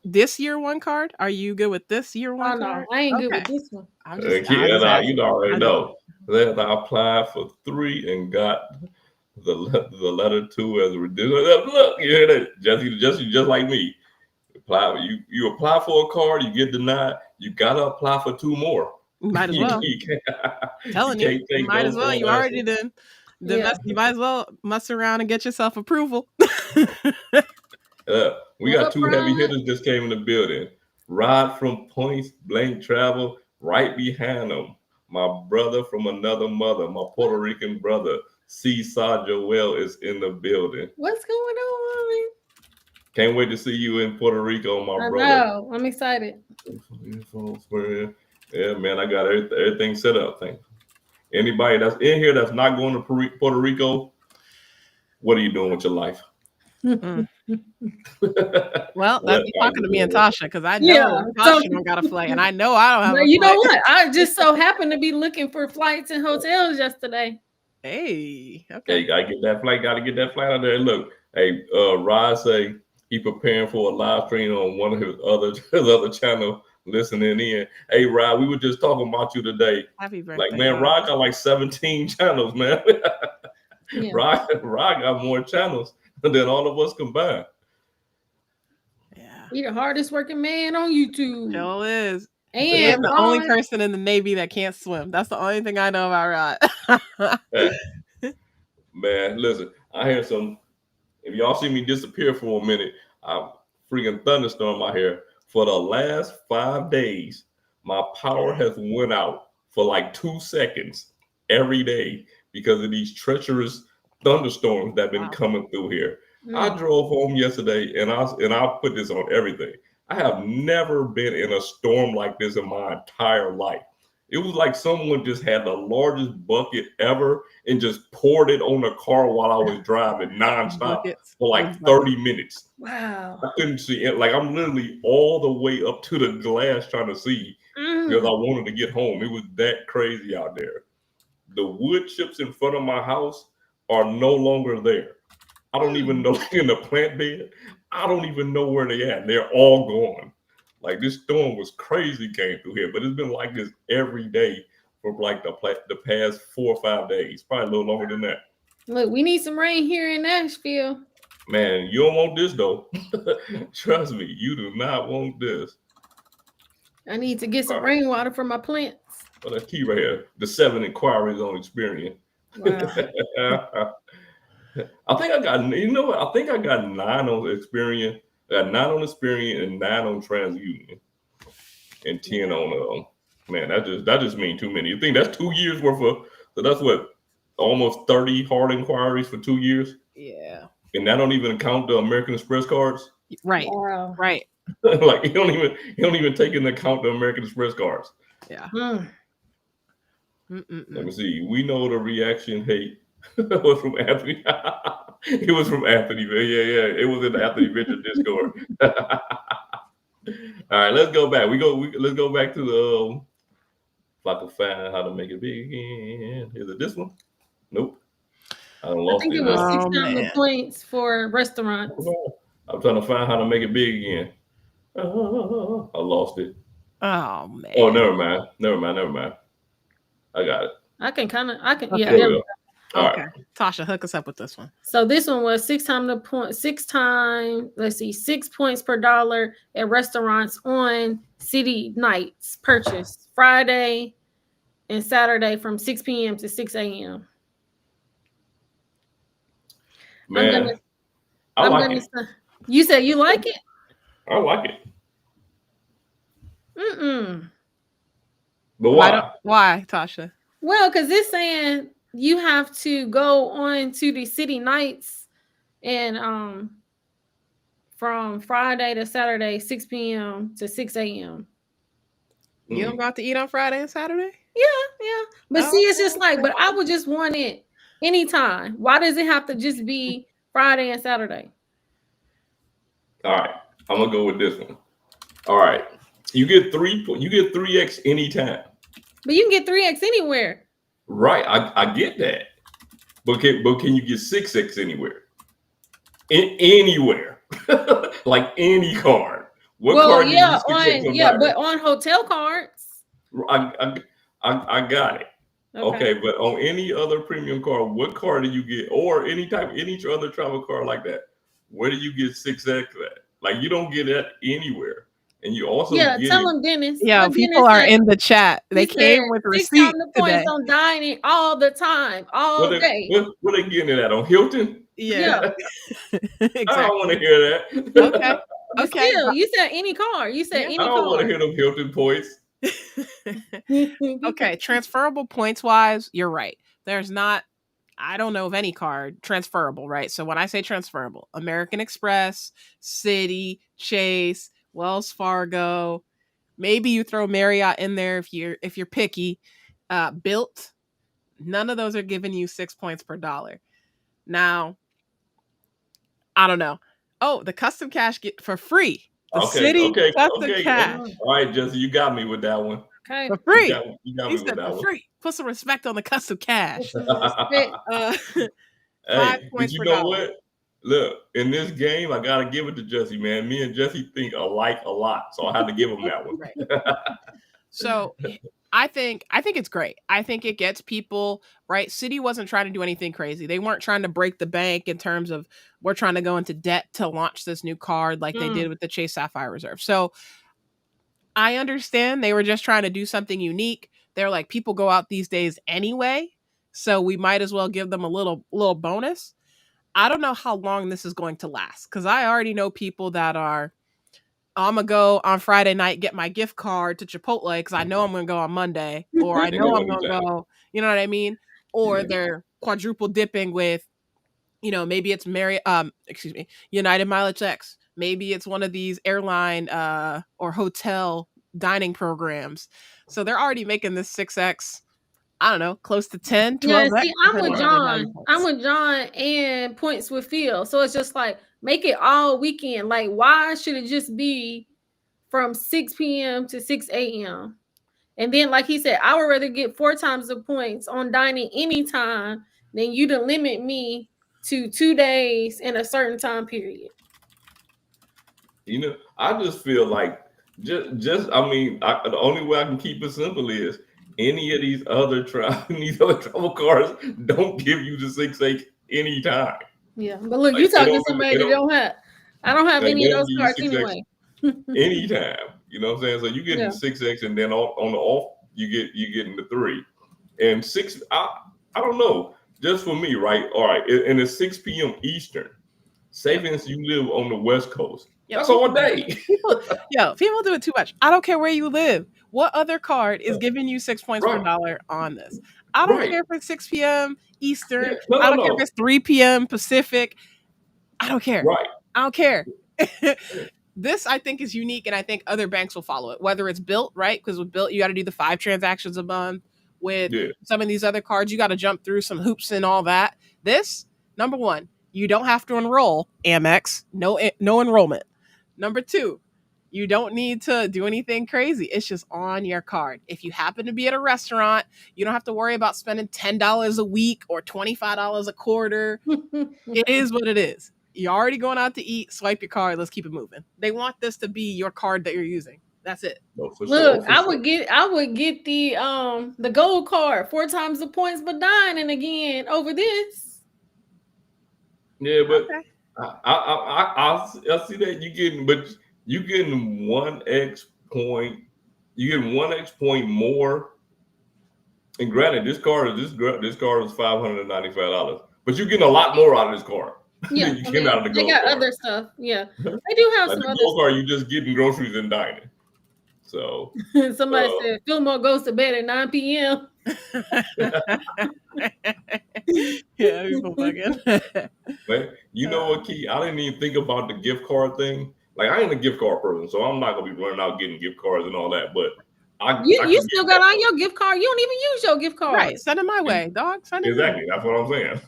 Speaker 3: this year 1 card, are you good with this year 1 card?
Speaker 2: No, I ain't good with this one.
Speaker 1: You already know. Then I applied for 3 and got the letter 2 as a reducer. Look, you hear that? Just like me. You apply for a card, you get denied. You gotta apply for 2 more.
Speaker 3: Might as well. Telling you, might as well. You already did. You might as well mess around and get yourself approval.
Speaker 1: We got two heavy hitters just came in the building. Rod from Point Blank Travel, right behind them. My brother from another mother, my Puerto Rican brother, Seesaw Joel is in the building.
Speaker 2: What's going on?
Speaker 1: Can't wait to see you in Puerto Rico, my brother.
Speaker 2: Know. I'm excited.
Speaker 1: Yeah, man, I got everything set up. Thank you. Anybody that's in here that's not going to Puerto Rico, what are you doing with your life?
Speaker 3: Well, that's you talking to me and Tasha, because I know Tasha don't got a flight, and I know I don't have a flight.
Speaker 2: You know what? I just so happened to be looking for flights and hotels yesterday.
Speaker 3: Hey, okay.
Speaker 1: Hey, gotta get that flight out there. Look, hey, Rod say he preparing for a live stream on one of his other channel, listening in. Hey, Rod, we were just talking about you today.
Speaker 3: Happy birthday.
Speaker 1: Like, man, Rod got like 17 channels, man. Yeah. Rod got more channels than all of us combined.
Speaker 3: Yeah.
Speaker 2: He the hardest working man on YouTube.
Speaker 3: Sure is.
Speaker 2: And
Speaker 3: I'm the only person in the Navy that can't swim. That's the only thing I know about Rod.
Speaker 1: Man, listen, I hear some. If y'all see me disappear for a minute, I'm freaking thunderstorm out here. For the last 5 days, my power has went out for like 2 seconds every day because of these treacherous thunderstorms that have been coming through here. I drove home yesterday, and I'll put this on everything. I have never been in a storm like this in my entire life. It was like someone just had the largest bucket ever and just poured it on the car while I was driving nonstop for like 30 minutes.
Speaker 2: Wow.
Speaker 1: I couldn't see it. Like, I'm literally all the way up to the glass trying to see because I wanted to get home. It was that crazy out there. The wood chips in front of my house are no longer there. I don't even know, in the plant bed, I don't even know where they at. They're all gone. Like, this storm was crazy came through here, but it's been like this every day for like the past 4 or 5 days, probably a little longer than that.
Speaker 2: Look, we need some rain here in Nashville.
Speaker 1: Man, you don't want this though. Trust me, you do not want this.
Speaker 2: I need to get some rainwater for my plants.
Speaker 1: Well, that's key right here. The 7 inquiries on Experian. Wow. I think I got, you know what? I think I got 9 on Experian. I got 9 on Experian and 9 on TransUnion, and 10 on man. That just means too many. You think that's 2 years worth of? So that's what, almost 30 hard inquiries for 2 years.
Speaker 3: Yeah,
Speaker 1: and that don't even count the American Express cards.
Speaker 3: Right. Wow. Right.
Speaker 1: Like you don't even take into account the American Express cards.
Speaker 3: Yeah.
Speaker 1: Let me see. We know the reaction hate was from Anthony. It was from Anthony. Yeah. It was in the Anthony Venture Discord. All right, let's go back. Let's go back to the if I can find how to make it big again. Is it this one? Nope. I
Speaker 2: think it was 6 times the points for restaurants.
Speaker 1: I'm trying to find how to make it big again. I lost it.
Speaker 3: Oh man.
Speaker 1: Oh, never mind. I got it.
Speaker 2: I can
Speaker 3: okay.
Speaker 2: Yeah.
Speaker 3: Okay. Right. Tasha, hook us up with this one.
Speaker 2: So this one was 6 times the point. 6 points per dollar at restaurants on Citi nights purchased Friday and Saturday from 6 p.m. to 6 a.m.
Speaker 1: Man, I like it.
Speaker 2: You said you like it?
Speaker 1: I like it. But
Speaker 3: why, Tasha?
Speaker 2: Well, because it's saying you have to go on to the Citi nights and from Friday to Saturday, 6 p.m. to 6 a.m.
Speaker 3: You don't go out to eat on Friday and Saturday?
Speaker 2: Yeah. But see, it's just like, but I would just want it anytime. Why does it have to just be Friday and Saturday?
Speaker 1: All right, I'm gonna go with this one. All right, you get 3x anytime.
Speaker 2: But you can get 3x anywhere.
Speaker 1: Right, I get that. But can you get 6x anywhere? Anywhere, like any card. What card?
Speaker 2: But on hotel cards.
Speaker 1: I got it. Okay, but on any other premium card, what card do you get? Or any other travel card like that? Where do you get 6x at? Like, you don't get that anywhere. And you also
Speaker 2: tell them, Dennis.
Speaker 3: Yeah, people are in the chat. They came with receipts today.
Speaker 2: Points on dining all the time, all day.
Speaker 1: What they getting it at on Hilton?
Speaker 2: Yeah.
Speaker 3: Exactly.
Speaker 1: I don't want to hear that.
Speaker 3: Okay.
Speaker 2: Still, you said any car. You said any car.
Speaker 1: I don't want to hear them Hilton points.
Speaker 3: Okay, transferable points wise, you're right. There's not, I don't know of any card transferable, right? So when I say transferable, American Express, Citi, Chase, Wells Fargo, maybe you throw Marriott in there if you're picky. Bilt, none of those are giving you 6 points per dollar. Now, I don't know. Oh, the custom cash get for free. The Citi custom cash.
Speaker 1: All right, Jesse, you got me with that one.
Speaker 2: Okay.
Speaker 3: For free.
Speaker 1: You got me with that one.
Speaker 3: Free. Put some respect on the custom cash. 5 points
Speaker 1: you
Speaker 3: per
Speaker 1: know
Speaker 3: dollar.
Speaker 1: what? Look, in this game, I gotta give it to Jesse, man. Me and Jesse think alike a lot, so I had to give him that one.
Speaker 3: Right. So I think it's great. I think it gets people right. Citi wasn't trying to do anything crazy. They weren't trying to break the bank in terms of we're trying to go into debt to launch this new card like they did with the Chase Sapphire Reserve. So I understand they were just trying to do something unique. They're like, people go out these days anyway, so we might as well give them a little bonus. I don't know how long this is going to last because I already know people that are, I'm going to go on Friday night, get my gift card to Chipotle because I know I'm going to go on Monday, or I know I'm going to go, you know what I mean? Or they're quadruple dipping with, maybe it's United Mileage X. Maybe it's one of these airline or hotel dining programs. So they're already making this 6X, I don't know, close to 10, 12.
Speaker 2: Yeah, see, I'm with John and points with Phil. So it's just like, make it all weekend. Like, why should it just be from 6 p.m. to 6 a.m.? And then, like he said, I would rather get 4 times the points on dining anytime than you to limit me to 2 days in a certain time period.
Speaker 1: I just feel like the only way I can keep it simple is any of these other travel cards don't give you the 6 anytime.
Speaker 2: Yeah, but look, you talking to somebody that don't have. I don't have any of those cards anyway.
Speaker 1: Anytime, you know what I'm saying? So you get the 6X, and then on the off you get the 3 and 6. I don't know. Just for me, right? All right, and it's 6 p.m. Eastern. Say for instance, you live on the West Coast. That's all day.
Speaker 3: People do it too much. I don't care where you live. What other card is giving you 6 points per dollar on this? I don't care if it's 6 p.m. Eastern. I don't care if it's 3 p.m. Pacific. I don't care.
Speaker 1: Right.
Speaker 3: I don't care. This, I think, is unique, and I think other banks will follow it. Whether it's Bilt, right? Because with Bilt, you got to do the 5 transactions a month. With some of these other cards, you got to jump through some hoops and all that. This, number one, you don't have to enroll. Amex, no enrollment. Number 2, you don't need to do anything crazy. It's just on your card. If you happen to be at a restaurant, you don't have to worry about spending $10 a week or $25 a quarter. It is what it is. You're already going out to eat, swipe your card, let's keep it moving. They want this to be your card that you're using. That's it.
Speaker 2: I would get the gold card, 4 times the points, but dining again over this.
Speaker 1: Yeah, but I see that you getting 1x point. You getting 1x point more. And granted, this card is $595, but you're getting a lot more out of this card.
Speaker 2: Yeah,
Speaker 1: you get out of the gold
Speaker 2: they got
Speaker 1: card.
Speaker 2: other stuff. Yeah, they do have some
Speaker 1: the
Speaker 2: other
Speaker 1: gold card. You just getting groceries and dining. So
Speaker 2: somebody said Fillmore goes to bed at 9 p.m.
Speaker 3: Yeah, people bugging.
Speaker 1: But you know what, Key? I didn't even think about the gift card thing. Like, I ain't a gift card person, so I'm not gonna be running out getting gift cards and all that. But
Speaker 2: you still got on your gift card. You don't even use your gift card.
Speaker 3: Right, send it my way, dog. Send it.
Speaker 1: Exactly. That's what I'm saying.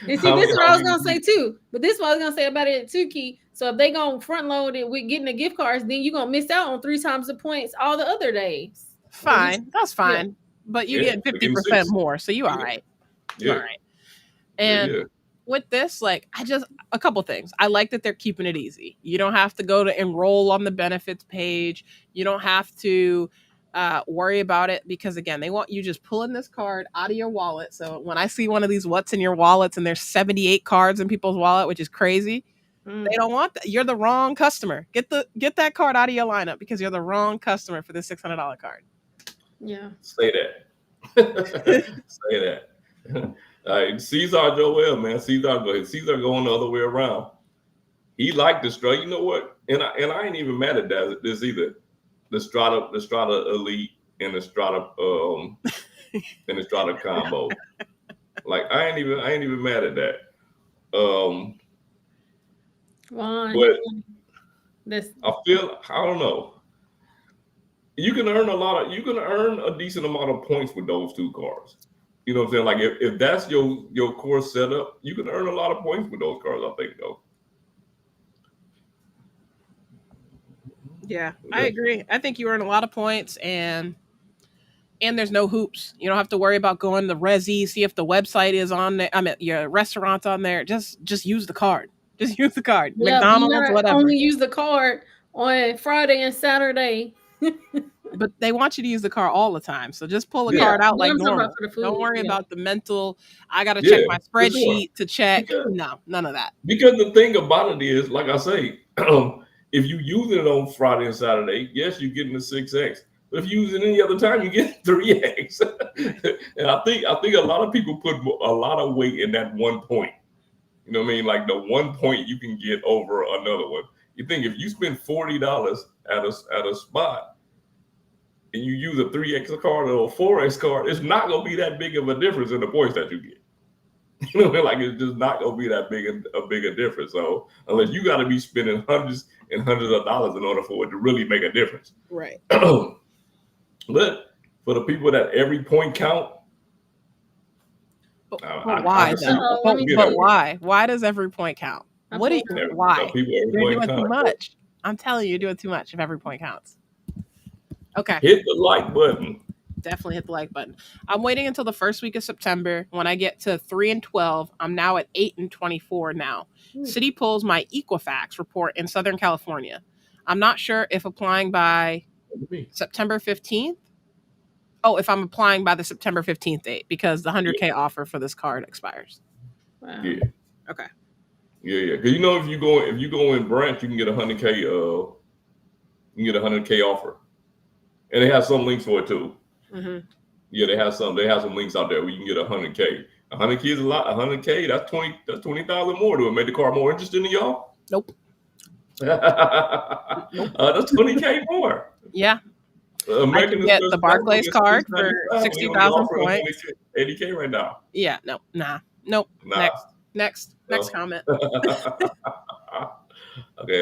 Speaker 2: And see, this is what I was gonna say too. But this is what I was gonna say about it too, Key. So if they gonna front load it with getting the gift cards, then you're gonna miss out on 3 times the points all the other days.
Speaker 3: Fine, that's fine. Yeah. But you get 50% more, so you all right.
Speaker 1: Yeah.
Speaker 3: All right. And with this, like, a couple things. I like that they're keeping it easy. You don't have to go to enroll on the benefits page. You don't have to worry about it because, again, they want you just pulling this card out of your wallet. So when I see one of these what's in your wallets and there's 78 cards in people's wallet, which is crazy, They don't want that. You're the wrong customer. Get that card out of your lineup because you're the wrong customer for this $600 card.
Speaker 2: Yeah.
Speaker 1: Say that. Say that. All right, Cesar Joel, man. Cesar going the other way around. He liked the Strata. You know what? And I ain't even mad at this either. The Strata Elite and the Strata and the Strata combo. Like I ain't even mad at that. But I don't know. You can earn a decent amount of points with those two cards. You know what I'm saying? Like if that's your core setup, you can earn a lot of points with those cards, I think, though.
Speaker 3: Yeah, I agree. I think you earn a lot of points and there's no hoops. You don't have to worry about going to Resi, see if the website is on there. I mean, your restaurant's on there. Just use the card. Just use the card. Yeah, McDonald's, whatever.
Speaker 2: Only use the card on Friday and Saturday.
Speaker 3: But they want you to use the card all the time. So just pull the card out like normal. Don't worry about the mental, I got to check my spreadsheet to check. No, none of that.
Speaker 1: Because the thing about it is, like I say, if you use it on Friday and Saturday, yes, you're getting the 6X. But if you use it any other time, you get 3X. And I think a lot of people put a lot of weight in that 1 point. You know what I mean? Like the 1 point you can get over another one. You think if you spend $40 at a spot and you use a 3X card or a 4X card, it's not going to be that big of a difference in the points that you get. You know what I mean? Like it's just not going to be that big a difference. So unless you got to be spending hundreds and hundreds of dollars in order for it to really make a difference.
Speaker 3: Right.
Speaker 1: But for the people that every point count,
Speaker 3: why? But why? Why does every point count? Why? You're doing too much. I'm telling you, you're doing too much if every point counts. Okay.
Speaker 1: Hit the like button.
Speaker 3: Definitely hit the like button. I'm waiting until the first week of September. When I get to 3 and 12, I'm now at 8 and 24 now. Citi pulls my Equifax report in Southern California. I'm not sure if applying by September 15th. Oh, if I'm applying by the September 15th date because the 100K offer for this card expires.
Speaker 2: Wow.
Speaker 1: Yeah.
Speaker 3: Okay.
Speaker 1: Yeah. Because you know if you go in branch, you can get 100K. You can get 100K offer, and they have some links for it too. Mm-hmm. Yeah, they have some links out there where you can get 100K. 100K is a lot. 100K, that's 20,000 more. Do it make the card more interesting to y'all?
Speaker 3: Nope.
Speaker 1: That's 20K more.
Speaker 3: Yeah. I can get the Barclays card for 60,000 points.
Speaker 1: 80K right now.
Speaker 3: Yeah. Nope. Next comment.
Speaker 1: Okay,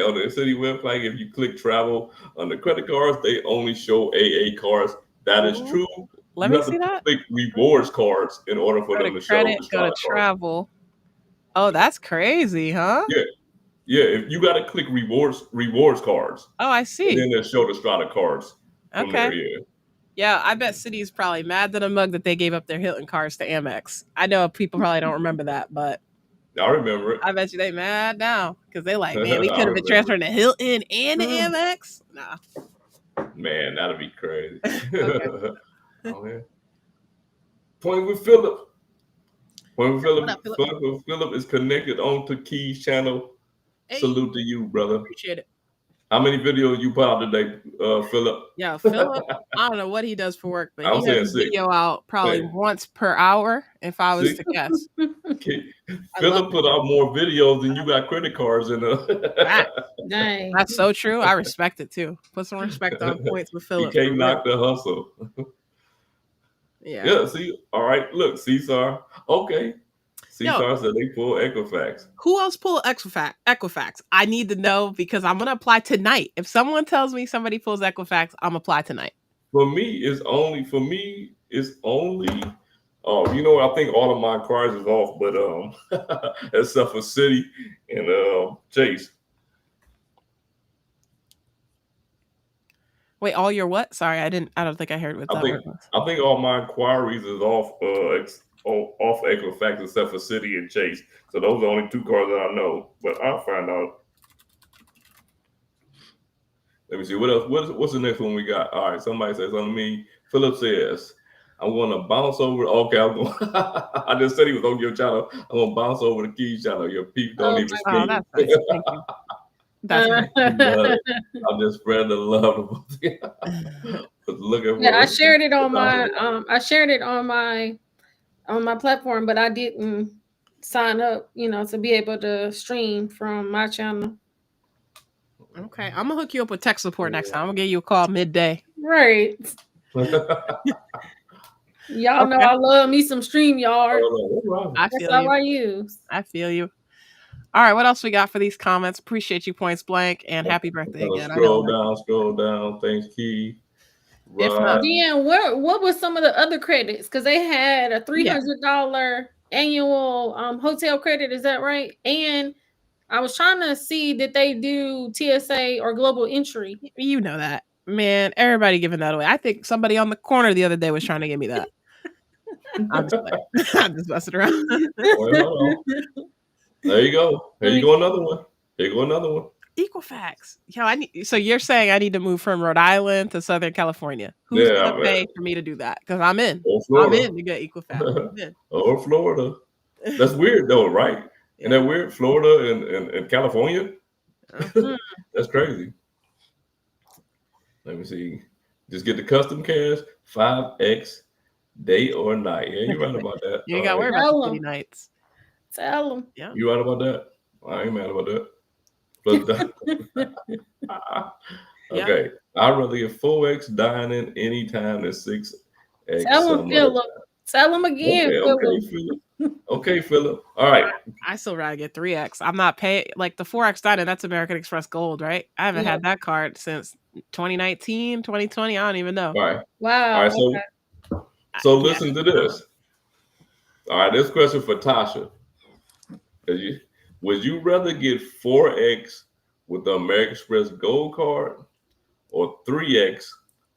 Speaker 1: on the Citi website, if you click travel on the credit cards, they only show AA cards. That is true.
Speaker 3: Let me see that.
Speaker 1: Click rewards cards in order for them to show the
Speaker 3: go to travel. Oh, that's crazy, huh?
Speaker 1: Yeah. If you got to click rewards cards.
Speaker 3: Oh, I see.
Speaker 1: And then they'll show the Strata cards.
Speaker 3: Okay. Yeah, I bet Citi's probably mad to the mug that they gave up their Hilton cards to Amex. I know people probably don't remember that, but
Speaker 1: I remember it.
Speaker 3: I bet you they mad now because they like, man, we could have been transferring to Hilton and to Amex. Nah.
Speaker 1: Man, that'd be crazy. Okay. Oh, man. Point with Philip. Philip is connected onto Key's channel. Hey. Salute to you, brother.
Speaker 3: Appreciate it.
Speaker 1: How many videos you put out today, Philip?
Speaker 3: Yeah, Philip, I don't know what he does for work, but he has a video out probably once per hour, if I was to guess.
Speaker 1: Philip put out more videos than you got credit cards in.
Speaker 2: Dang.
Speaker 3: That's so true. I respect it, too. Put some respect on points with Philip.
Speaker 1: You can't knock the hustle. Yeah, see? All right, look, Cesar. Okay. Cesar said they pull Equifax.
Speaker 3: Who else pulled Equifax? I need to know because I'm going to apply tonight. If someone tells me somebody pulls Equifax, I'm apply tonight.
Speaker 1: For me, it's only. Oh, you know what? I think all of my cards is off, but except for Citi and Chase.
Speaker 3: Wait, all your what? Sorry, I don't think I heard what that was.
Speaker 1: I think all my inquiries is off Equifax except for Citi and Chase. So those are the only two cards that I know. But I'll find out. Let me see. What else? What's the next one we got? All right, somebody says something to me. Philip says, I'm gonna bounce over. Okay, I just said he was on your channel. I'm gonna bounce over the Keys channel. Your people don't even speak.
Speaker 3: Oh, that's nice. Thank you. That's nice.
Speaker 1: I'm just spreading the love. Looking for
Speaker 2: I shared it on my on my platform, but I didn't sign up, to be able to stream from my channel.
Speaker 3: Okay, I'm gonna hook you up with tech support next time. I'm gonna give you a call midday.
Speaker 2: Right. Y'all know I love me some StreamYard. That's all I use.
Speaker 3: I feel you. All right, what else we got for these comments? Appreciate you, Points Blank, and happy birthday again.
Speaker 1: Scroll down. Thanks, Key.
Speaker 3: If not,
Speaker 2: then what was some of the other credits? Because they had a $300 annual hotel credit. Is that right? And I was trying to see did they do TSA or global entry.
Speaker 3: You know that, man. Everybody giving that away. I think somebody on the corner the other day was trying to give me that. I'm just messing around.
Speaker 1: There you go. Here you go another one.
Speaker 3: Equifax. So you're saying I need to move from Rhode Island to Southern California? Who's gonna pay for me to do that? Because I'm in. I'm in to get Equifax.
Speaker 1: Or Florida. That's weird though, right? Isn't that weird? Florida and California? That's crazy. Let me see. Just get the custom cash, 5X, day or night. Yeah, you're right about that.
Speaker 3: You ain't got to worry about the city nights.
Speaker 2: Tell them.
Speaker 3: Yeah.
Speaker 1: You right about that? I ain't mad about that. Okay. I'd rather get 4X dining anytime than 6X.
Speaker 2: Tell them, Philip. Tell them again, Philip.
Speaker 1: Okay, Philip. All right.
Speaker 3: I still rather get 3X. I'm not paying like the 4X dining. That's American Express Gold, right? I haven't had that card since 2019, 2020. I don't even know.
Speaker 1: All right.
Speaker 2: Wow.
Speaker 1: All right. So listen to this. All right. This question for Tasha. Would you rather get 4X with the American Express Gold card or 3X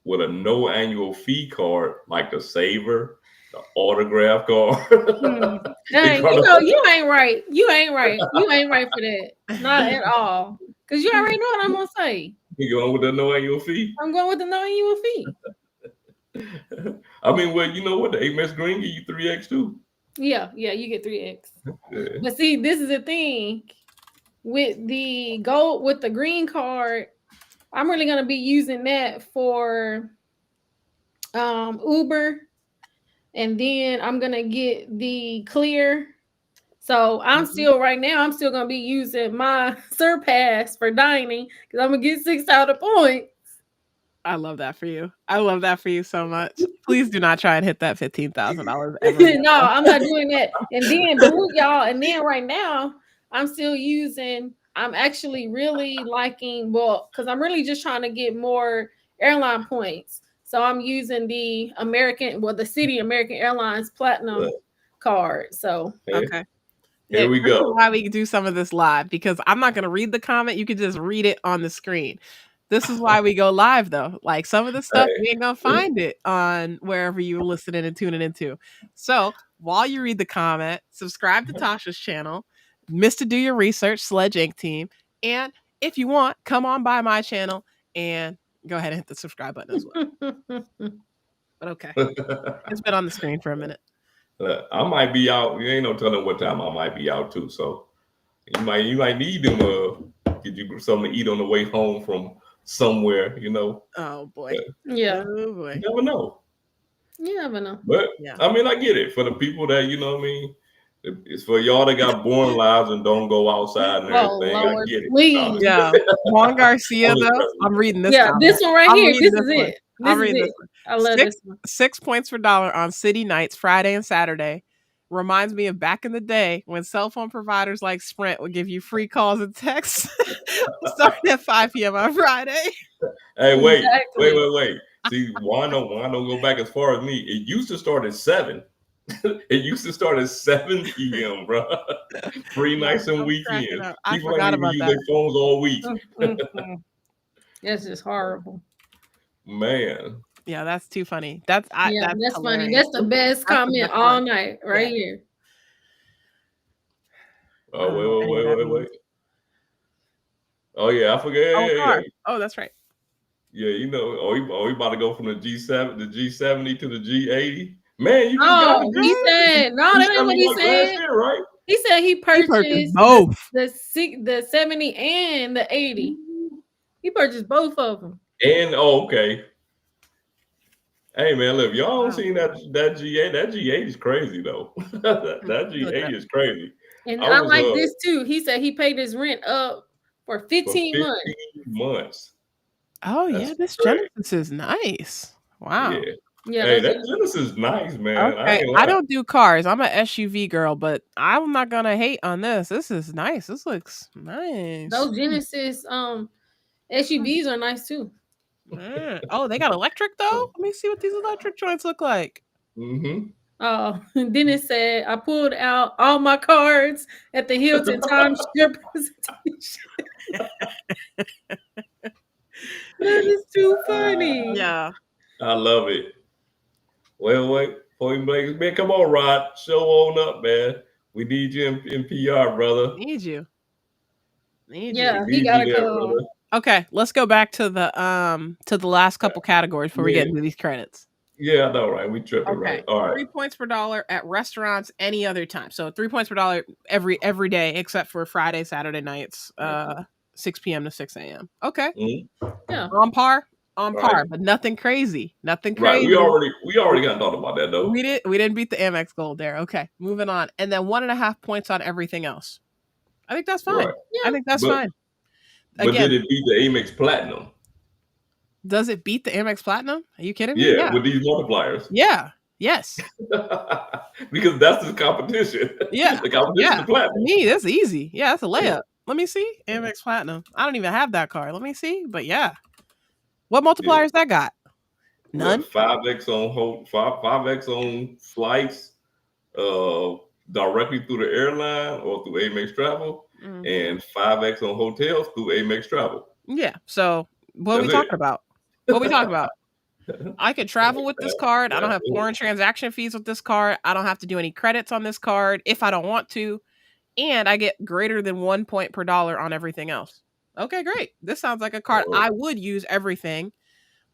Speaker 1: with a no annual fee card like the Saver, the Autograph card?
Speaker 2: Dang, you ain't right. You ain't right for that. Not at all. Because you already know what I'm going to say.
Speaker 1: You going with the no annual fee?
Speaker 2: I'm going with the no annual fee.
Speaker 1: I mean, well, you know what? The Amex Green give you 3X too.
Speaker 2: Yeah, you get 3X. But see, this is the thing. With the gold, with the green card, I'm really going to be using that for Uber. And then I'm going to get the clear. So I'm still going to be using my Surpass for dining because I'm going to get 6,000 points.
Speaker 3: I love that for you. I love that for you so much. Please do not try and hit that $15,000.
Speaker 2: No, I'm not doing that. And then, but look, y'all, and then right now, I'm actually really liking, because I'm really just trying to get more airline points. So I'm using the Citi American Airlines Platinum card. So,
Speaker 3: okay.
Speaker 1: Here we go.
Speaker 3: Why we do some of this live, because I'm not going to read the comment. You can just read it on the screen. This is why we go live, though. Like some of the stuff, we ain't going to find it on wherever you're listening and tuning into. So while you read the comment, subscribe to Tasha's channel, to do your research, SledgeInc team. And if you want, come on by my channel and go ahead and hit the subscribe button as well. But okay. It's been on the screen for a minute.
Speaker 1: I might be out. You ain't no telling what time I might be out too. So you might need them get you something to eat on the way home from somewhere,
Speaker 3: Oh boy.
Speaker 2: Yeah.
Speaker 3: Oh boy.
Speaker 1: You never know.
Speaker 2: You never know.
Speaker 1: But I mean, I get it. For the people that, it's for y'all that got boring lives and don't go outside and everything.
Speaker 2: Lord,
Speaker 1: I get it.
Speaker 2: please.
Speaker 3: Yeah. Juan Garcia, though. I'm reading this.
Speaker 2: Yeah, this one right here. This is it.
Speaker 3: I'm reading this one.
Speaker 2: I love this one.
Speaker 3: 6 points per dollar on Citi nights, Friday and Saturday. Reminds me of back in the day when cell phone providers like Sprint would give you free calls and texts starting at 5 p.m. on Friday.
Speaker 1: Hey, wait. See, why don't go back as far as me? It used to start at 7. It used to start at 7 p.m., bro. Free nights and weekends.
Speaker 3: I
Speaker 1: People
Speaker 3: forgot
Speaker 1: don't even
Speaker 3: about
Speaker 1: use
Speaker 3: that.
Speaker 1: their phones all week.
Speaker 2: That's just horrible.
Speaker 1: Man.
Speaker 3: Yeah, that's too funny. That's
Speaker 2: funny. That's the best comment all night right here.
Speaker 1: Oh, wait. Oh, yeah, I forget.
Speaker 3: Oh, that's right.
Speaker 1: Yeah, you know, we about to go from the G70 to the G80. Man, you just got
Speaker 2: Oh,
Speaker 1: the
Speaker 2: he said no. That ain't what
Speaker 1: G70
Speaker 2: he
Speaker 1: like last
Speaker 2: said.
Speaker 1: year, right?
Speaker 2: He said he purchased
Speaker 3: both.
Speaker 2: the 70 and the 80. He purchased both of them.
Speaker 1: And okay. Hey man, look, y'all don't seen that G8. That G8 is crazy though. that G8 is crazy.
Speaker 2: And
Speaker 1: I
Speaker 2: I
Speaker 1: was
Speaker 2: like this too. He said he paid his rent up for 15 months.
Speaker 3: Oh
Speaker 1: That's
Speaker 3: yeah, this
Speaker 1: great.
Speaker 3: Genesis is nice. Wow.
Speaker 2: Yeah,
Speaker 1: Hey, that Genesis is nice, man.
Speaker 3: Okay. I don't do cars. I'm an SUV girl, but I'm not gonna hate on this. This is nice. This looks nice.
Speaker 2: those Genesis SUVs are nice too.
Speaker 3: Oh, they got electric though? Let me see what these electric joints look like.
Speaker 1: Mm-hmm.
Speaker 2: Oh, Dennis said I pulled out all my cards at the Hilton timeshare presentation. That is too funny.
Speaker 3: Yeah.
Speaker 1: I love it. Well, wait, point blank, man, come on, Rod, show on up, man. We need you in PR, brother.
Speaker 3: Need you.
Speaker 2: Yeah, he gotta come.
Speaker 3: Okay, let's go back to the last couple categories before we get into these credits.
Speaker 1: Yeah, I know, right? We tripping, right? All right.
Speaker 3: 3 points per dollar at restaurants any other time. So 3 points per dollar every day except for Friday, Saturday nights, 6 p.m. to 6 a.m. Okay.
Speaker 2: Mm-hmm. Yeah.
Speaker 3: On par, but nothing crazy. Nothing crazy.
Speaker 1: Right. We already got to talk about that though.
Speaker 3: We didn't beat the Amex gold there. Okay, moving on. And then 1.5 points on everything else. I think that's fine. Right. Yeah. I think that's fine.
Speaker 1: But did it beat the Amex Platinum?
Speaker 3: Does it beat the Amex Platinum? Are you kidding me?
Speaker 1: Yeah, with these multipliers.
Speaker 3: Yeah. Yes.
Speaker 1: Because that's the competition.
Speaker 3: Yeah.
Speaker 1: The competition is Platinum.
Speaker 3: For me, that's easy. Yeah, that's a layup. Yeah. Let me see. Amex Platinum. I don't even have that card. Let me see. But yeah. What multipliers that got? None.
Speaker 1: 5x on 5x on flights directly through the airline or through Amex Travel, and 5x on hotels through Amex Travel.
Speaker 3: Yeah. So what are we talking about? What are we talking about? I could travel with this card. I don't have foreign transaction fees with this card. I don't have to do any credits on this card if I don't want to. And I get greater than 1 point per dollar on everything else. Okay, great. This sounds like a card I would use everything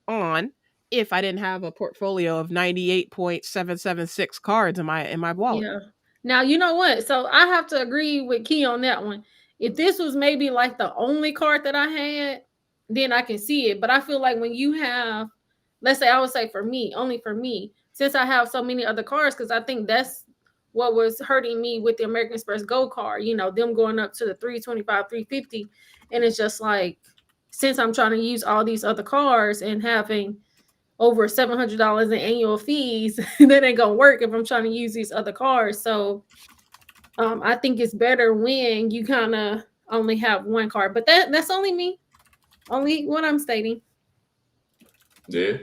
Speaker 3: on if I didn't have a portfolio of 98.776 cards in my wallet.
Speaker 2: Yeah. Now, you know what? So I have to agree with Key on that one. If this was maybe like the only card that I had, then I can see it. But I feel like when you have, let's say, I would say only for me, since I have so many other cards, because I think that's what was hurting me with the American Express Gold card, them going up to the 325, 350. And it's just like, since I'm trying to use all these other cards and having over $700 in annual fees, that ain't gonna work if I'm trying to use these other cards. So I think it's better when you kind of only have one card, but that's only me, only what I'm stating.
Speaker 1: Yeah.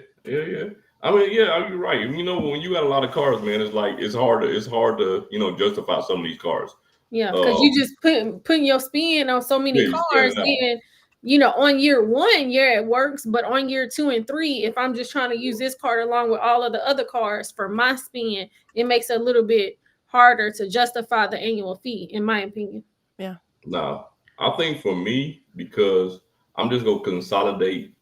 Speaker 1: I mean, yeah, you're right. When you got a lot of cards, man, it's hard to justify some of these cards.
Speaker 2: Yeah, because you just putting your spin on so many cards, and on year 1, it works, but on year 2 and 3, if I'm just trying to use this card along with all of the other cards for my spin, it makes it a little bit harder to justify the annual fee, in my opinion.
Speaker 3: Yeah.
Speaker 1: No, I think for me, because I'm just gonna consolidate,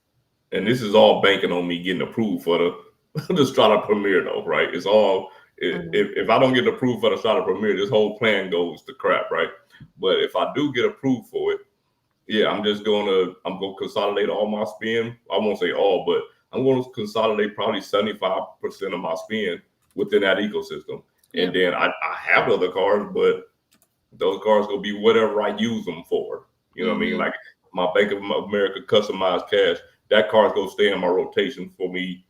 Speaker 1: and this is all banking on me getting approved for the Strata Premier, though, right? It's all if I don't get approved for the Strata Premier, this whole plan goes to crap, right? But if I do get approved for it, yeah, I'm gonna consolidate all my spend. I won't say all, but I'm gonna consolidate probably 75% of my spend within that ecosystem. And then I have other cards, but those cards gonna be whatever I use them for. You know what I mean? Like my Bank of America customized cash, that card's gonna stay in my rotation for me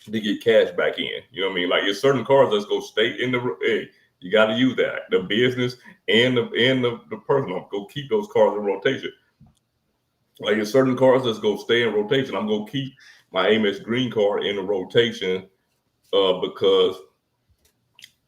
Speaker 1: to get cash back in. You know what I mean? Like there's certain cards that's gonna stay in the you got to use that. The business and the personal. Go keep those cards in rotation. Like there's certain cards that's gonna stay in rotation. I'm gonna keep my Amex Green card in the rotation because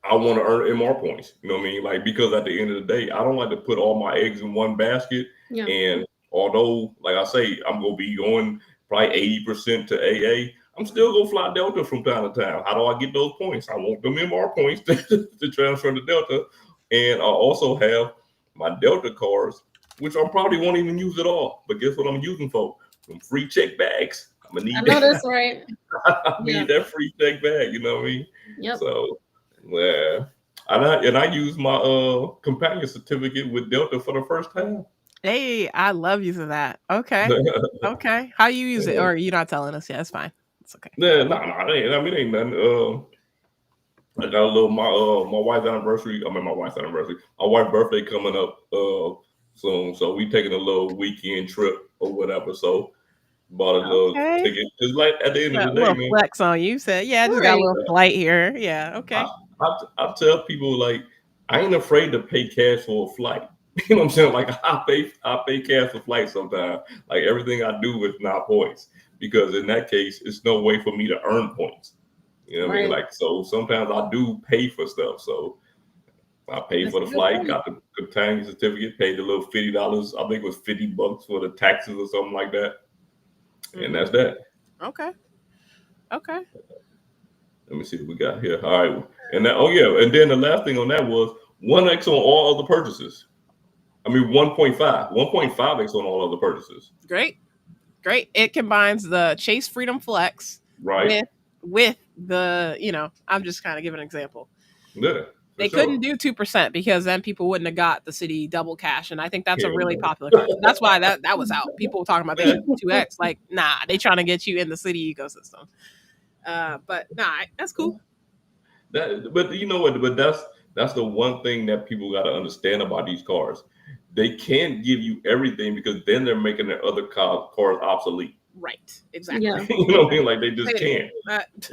Speaker 1: I want to earn MR points. You know what I mean? Like because at the end of the day, I don't like to put all my eggs in one basket. Yeah. And although, like I say, I'm gonna be going probably 80% to AA, I'm still gonna fly Delta from time to time. How do I get those points? I want them MR points to transfer to Delta, and I also have my Delta cards, which I probably won't even use at all. But guess what I'm using for? some free check bags. I'm gonna need
Speaker 2: I know
Speaker 1: that.
Speaker 2: that's right.
Speaker 1: I need that free check bag. You know what I mean?
Speaker 2: Yep.
Speaker 1: So, yeah. And I use my companion certificate with Delta for the first time.
Speaker 3: Hey, I love using that. Okay. Okay. How you use it? Or you're not telling us? Yeah, it's fine. It's okay.
Speaker 1: Yeah, ain't nothing. I got a little my wife's anniversary. My wife's anniversary. My wife's birthday coming up soon, so we taking a little weekend trip or whatever. So bought a little ticket. Just like at the end of the day, man.
Speaker 3: Flex on you. Said, yeah, I just got a little flight here. Yeah, okay.
Speaker 1: I tell people like I ain't afraid to pay cash for a flight. You know what I'm saying? Like I pay cash for flights sometimes. Like everything I do is not points because in that case, it's no way for me to earn points. You know what I mean? Like so sometimes I do pay for stuff. So I paid for the flight, got the companion certificate, paid a little $50. I think it was $50 for the taxes or something like that. And that's that.
Speaker 3: Okay. Let
Speaker 1: me see what we got here. All right. And that, and then the last thing on that was 1x on all other purchases. I mean 1.5x on all other purchases.
Speaker 3: Great. It combines the Chase Freedom Flex with the, I'm just kind of giving an example.
Speaker 1: Yeah.
Speaker 3: They couldn't do 2% because then people wouldn't have got the Citi double cash. And I think that's a really popular card. That's why that was out. People were talking about they should do 2x. Like, nah, they trying to get you in the Citi ecosystem. But nah, that's cool.
Speaker 1: But you know what? But that's the one thing that people got to understand about these cards. They can't give you everything because then they're making their other cards obsolete.
Speaker 3: Right. Exactly.
Speaker 2: Yeah.
Speaker 1: You know what I mean? Like they just can't.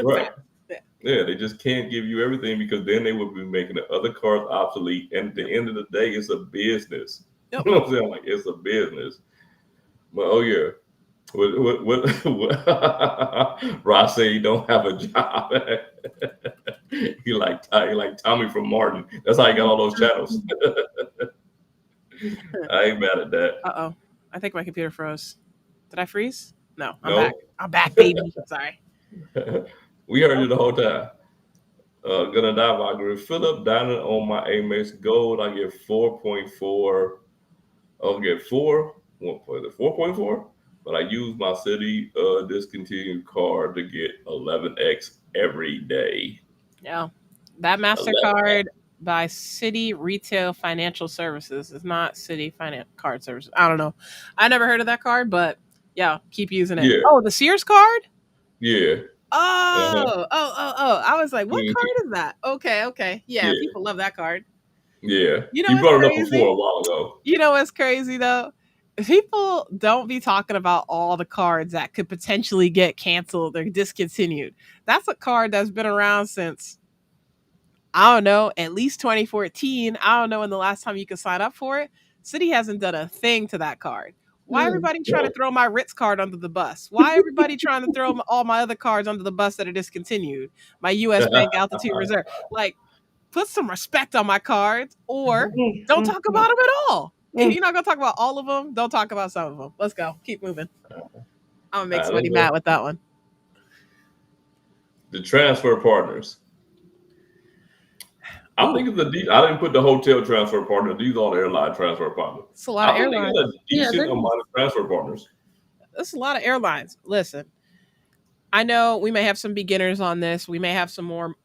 Speaker 1: Right. Yeah, they just can't give you everything because then they would be making the other cards obsolete. And at the end of the day, it's a business. Yep. You know what I'm saying? Like it's a business. But what Ross say he don't have a job. he like Tommy from Martin. That's how he got all those channels. I ain't mad at that.
Speaker 3: Uh-oh. I think my computer froze. Did I freeze? No, I'm back. I'm back, baby. Sorry.
Speaker 1: We heard you the whole time. Gonna dive. I agree. Philip dining on my Amex Gold. I get 4.4. I'll get 4. What was it? 4.4. But I use my Citi discontinued card to get 11x every day.
Speaker 3: Yeah, that MasterCard by Citi Retail Financial Services is not Citi Finance Card Services. I don't know. I never heard of that card, but yeah, keep using it. Yeah. Oh, the Sears card?
Speaker 1: Yeah.
Speaker 3: Oh. I was like, what card is that? Okay. Yeah, people love that card.
Speaker 1: Yeah. You brought it up before a while ago.
Speaker 3: You know what's crazy though? People don't be talking about all the cards that could potentially get canceled or discontinued. That's a card that's been around since, I don't know, at least 2014. I don't know when the last time you could sign up for it. Citi hasn't done a thing to that card. Why everybody trying to throw my Ritz card under the bus? Why everybody trying to throw all my other cards under the bus that are discontinued? My U.S. Bank Altitude Reserve. Like, put some respect on my cards or don't talk about them at all. If you're not going to talk about all of them, don't talk about some of them. Let's go. Keep moving. I'm going to make somebody mad with that one.
Speaker 1: The transfer partners. I think it's I didn't put the hotel transfer partners. These are all the airline transfer partners.
Speaker 3: It's a lot of airlines.
Speaker 1: A decent amount of transfer partners.
Speaker 3: That's a lot of airlines. Listen, I know we may have some beginners on this. We may have some more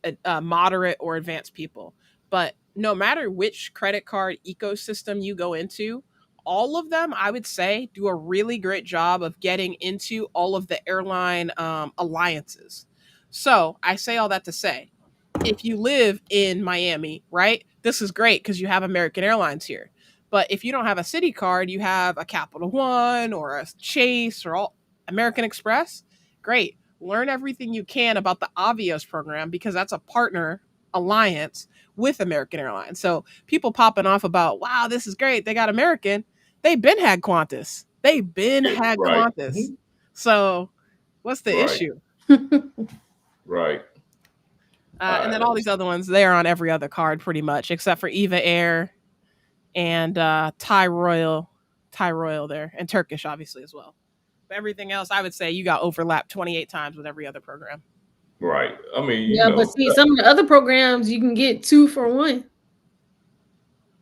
Speaker 3: moderate or advanced people. But no matter which credit card ecosystem you go into, all of them, I would say, do a really great job of getting into all of the airline alliances. So I say all that to say, if you live in Miami, right, this is great because you have American Airlines here. But if you don't have a Citi card, you have a Capital One or a Chase or American Express. Great. Learn everything you can about the Avios program because that's a partner alliance with American Airlines. So people popping off about, wow, this is great. They got American. They've been had Qantas. Qantas. So what's the issue?
Speaker 1: Right.
Speaker 3: And then all these other ones, they're on every other card pretty much, except for Eva Air and Thai Royal there, and Turkish obviously as well. But everything else, I would say you got overlapped 28 times with every other program.
Speaker 1: Right. I mean,
Speaker 2: but see, some of the other programs you can get 2 for 1.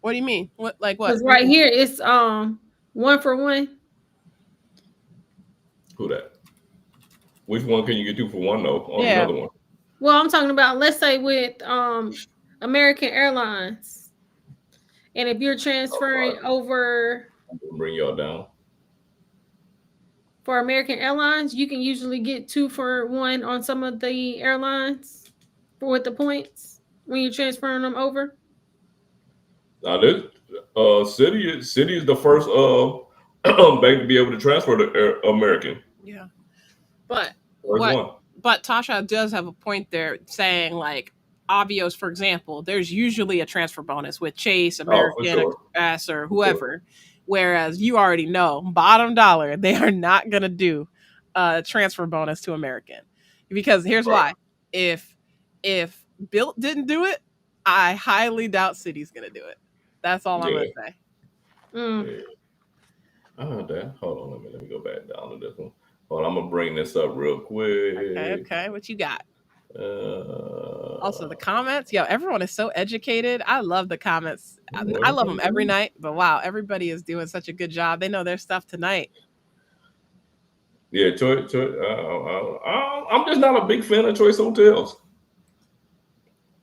Speaker 3: What do you mean? What?
Speaker 2: Because right here it's 1 for 1.
Speaker 1: Who that? Which one can you get 2 for 1 though? On another one.
Speaker 2: Well, I'm talking about, let's say with American Airlines, and if you're transferring over,
Speaker 1: bring y'all down.
Speaker 2: For American Airlines, you can usually get 2 for 1 on some of the airlines with the points when you're transferring them over.
Speaker 1: Now this Citi is the first bank to be able to transfer to American.
Speaker 3: Yeah, but
Speaker 1: one.
Speaker 3: But Tasha does have a point there, saying like Avios, for example, there's usually a transfer bonus with Chase, American Express, or whoever. Whereas you already know, bottom dollar, they are not going to do a transfer bonus to American. Because here's why. If Bilt didn't do it, I highly doubt Citi's going to do it. That's all I'm going to say.
Speaker 1: Yeah. Hold on, let me go back down to this one. Hold on, I'm going to bring this up real quick.
Speaker 3: Okay. What you got? Also, the comments. Yo, everyone is so educated. I love the comments. I love them every night. But wow, everybody is doing such a good job. They know their stuff tonight.
Speaker 1: Yeah, I'm just not a big fan of Choice Hotels.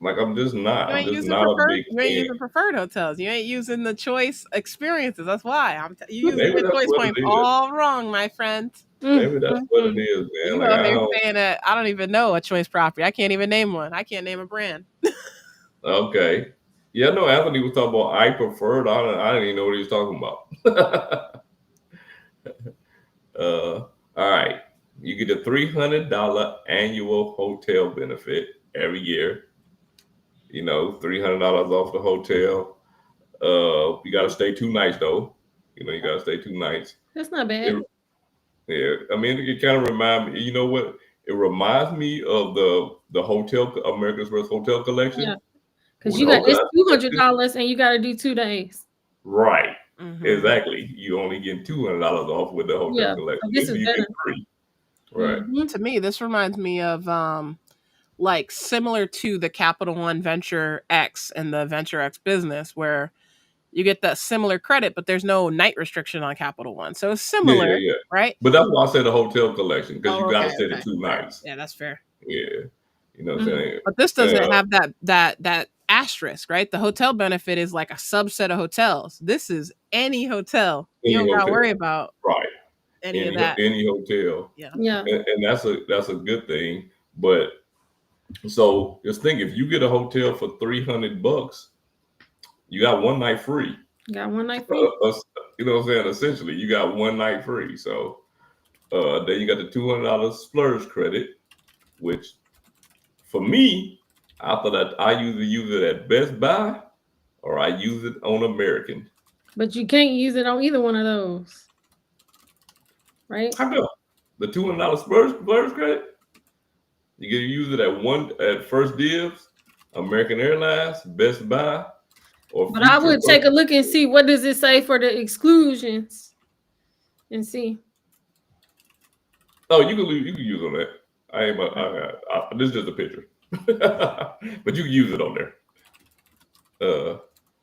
Speaker 1: Like, I'm just not.
Speaker 3: You ain't using preferred hotels. You ain't using the Choice experiences. That's why you using the Choice points all wrong, my friend.
Speaker 1: Maybe that's what it is, man.
Speaker 3: You
Speaker 1: like,
Speaker 3: saying that I don't even know a Choice property. I can't even name one. I can't name a brand.
Speaker 1: Okay. Yeah, no, Anthony was talking about I preferred. I didn't even know what he was talking about. All right. You get a $300 annual hotel benefit every year. You know, $300 off the hotel. You got to stay 2 nights, though. You know, you got to stay 2 nights.
Speaker 2: That's not bad.
Speaker 1: Yeah. I mean, it kind of reminds me, you know what? It reminds me of the hotel, American Express Hotel Collection.
Speaker 2: Yeah. Because you got it's $200 and you got to do 2 days.
Speaker 1: Right. Mm-hmm. Exactly. You only get $200 off with the hotel collection.
Speaker 2: This is better.
Speaker 1: Right.
Speaker 3: Mm-hmm. To me, this reminds me of like similar to the Capital One Venture X and the Venture X Business, where you get that similar credit, but there's no night restriction on Capital One. So it's similar, right?
Speaker 1: But that's why I said the hotel collection, because you got to stay the 2 nights.
Speaker 3: Yeah, that's fair.
Speaker 1: Yeah. You know what I'm saying?
Speaker 3: But this doesn't have that asterisk, right? The hotel benefit is like a subset of hotels. This is any hotel. You don't got to worry about any of that.
Speaker 1: Any hotel.
Speaker 3: Yeah.
Speaker 1: And that's a good thing. But so just think, if you get a hotel for $300, you got 1 night free.
Speaker 2: You got 1 night free.
Speaker 1: You know what I'm saying? Essentially, you got 1 night free. So then you got the $200 splurge credit, which for me, I thought that I usually use it at Best Buy or I use it on American.
Speaker 2: But you can't use it on either one of those. Right?
Speaker 1: I know. The $200 splurge credit, you can use it at First Dibs, American Airlines, Best Buy, or.
Speaker 2: But I would take a look and see what does it say for the exclusions, and see.
Speaker 1: Oh, you can use on that. This is just a picture, but you can use it on there.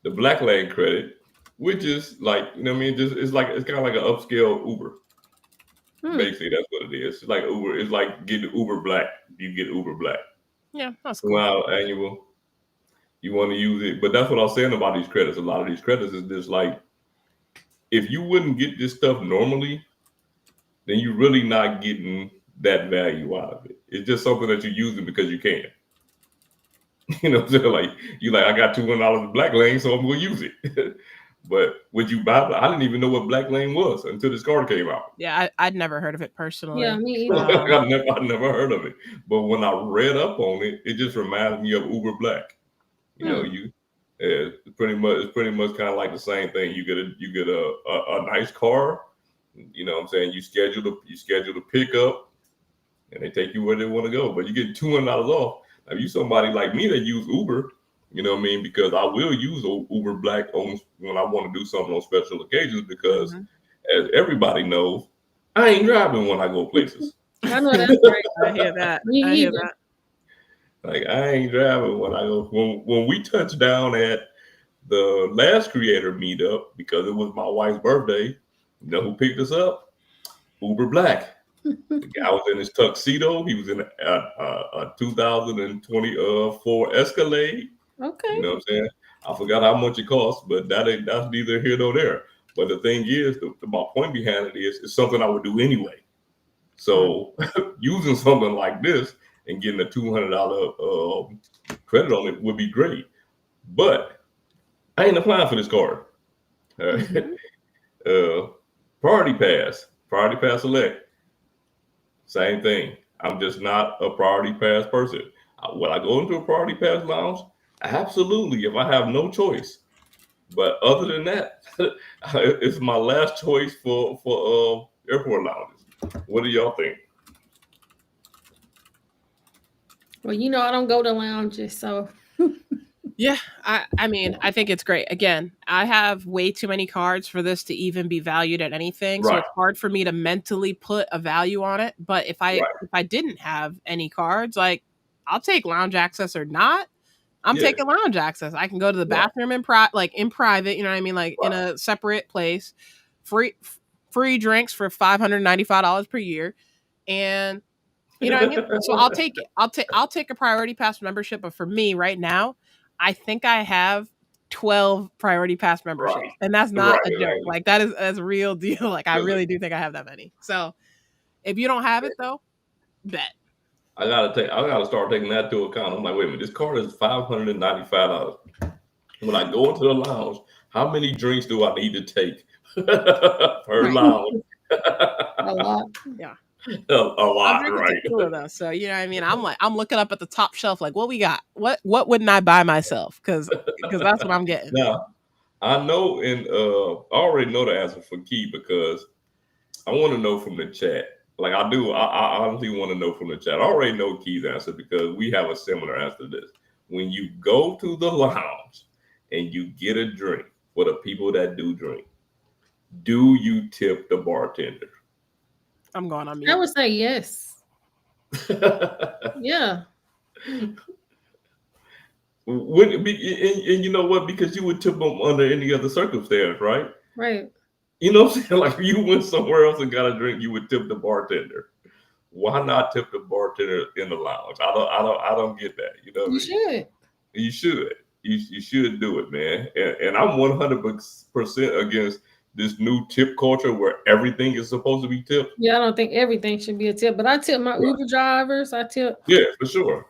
Speaker 1: The Black Lane credit, which is like, you know what I mean, it's kind of like an upscale Uber. Basically, that's what it is. It's like Uber. It's like getting Uber Black. You get Uber Black.
Speaker 3: Yeah, that's cool.
Speaker 1: Wow, annual. You want to use it, but that's what I was saying about these credits. A lot of these credits is just like, if you wouldn't get this stuff normally, then you're really not getting that value out of it. It's just something that you're using because you can. You know what I'm saying? Like, you like, I got $200 in Black Lane, so I'm gonna use it. But would you buy? I didn't even know what Black Lane was until this card came out.
Speaker 3: Yeah, I'd never heard of it personally.
Speaker 2: Yeah, me either.
Speaker 1: I'd never heard of it. But when I read up on it, it just reminds me of Uber Black. You know, it's pretty much kind of like the same thing. You get a nice car. You know what I'm saying? You schedule the pickup, and they take you where they want to go. But you get $200 off. Now, if you somebody like me that use Uber, you know what I mean? Because I will use Uber Black when I want to do something on special occasions, because as everybody knows, I ain't driving when I go places.
Speaker 2: I know that's right.
Speaker 3: I hear that. I hear that.
Speaker 1: Like, I ain't driving when I go. When we touched down at the last creator meetup, because it was my wife's birthday, you know who picked us up? Uber Black. The guy was in his tuxedo. He was in a 2024 Escalade.
Speaker 2: Okay.
Speaker 1: You know what I'm saying? I forgot how much it cost, but that's neither here nor there. But the thing is, my point behind it is, it's something I would do anyway. So using something like this and getting a $200 credit on it would be great. But I ain't applying for this card. Priority Pass Select. Same thing. I'm just not a Priority Pass person. When I go into a Priority Pass lounge, absolutely, if I have no choice. But other than that, it's my last choice for airport lounges. What do y'all think?
Speaker 2: Well, I don't go to lounges, so.
Speaker 3: Yeah, I mean, I think it's great. Again, I have way too many cards for this to even be valued at anything. Right. So it's hard for me to mentally put a value on it. But if I didn't have any cards, like, I'll take lounge access or not. I'm taking lounge access. I can go to the bathroom in private, you know what I mean? Like in a separate place, free drinks for $595 per year. And you know what I mean? So I'll take it. I'll take a Priority Pass membership. But for me right now, I think I have 12 Priority Pass memberships, and that's not a joke. Like that's a real deal. Like I really do think I have that many. So if you don't have it though, bet.
Speaker 1: I gotta start taking that into account. I'm like, wait a minute, this card is $595. When I go into the lounge, how many drinks do I need to take per lounge?
Speaker 2: A lot.
Speaker 3: Yeah.
Speaker 1: A lot, right?
Speaker 3: Tequila, though, so you know what I mean. I'm looking up at the top shelf, like, what we got? What wouldn't I buy myself? Because that's what I'm getting.
Speaker 1: Now, I know, and I already know the answer for Key because I want to know from the chat. Like I do, I honestly want to know from the chat. I already know Key's answer because we have a similar answer to this. When you go to the lounge and you get a drink for the people that do drink, do you tip the bartender?
Speaker 3: I'm going on mute.
Speaker 2: I would say yes. Yeah.
Speaker 1: Would it be, and you know what? Because you would tip them under any other circumstance, right?
Speaker 2: Right.
Speaker 1: You know what I'm saying? Like if you went somewhere else and got a drink, you would tip the bartender. Why not tip the bartender in the lounge? I don't get that. You know, you should do it, man. And I'm 100% against this new tip culture where everything is supposed to be tipped.
Speaker 2: Yeah, I don't think everything should be a tip, but I tip my Uber drivers. I tip.
Speaker 1: Yeah, for sure.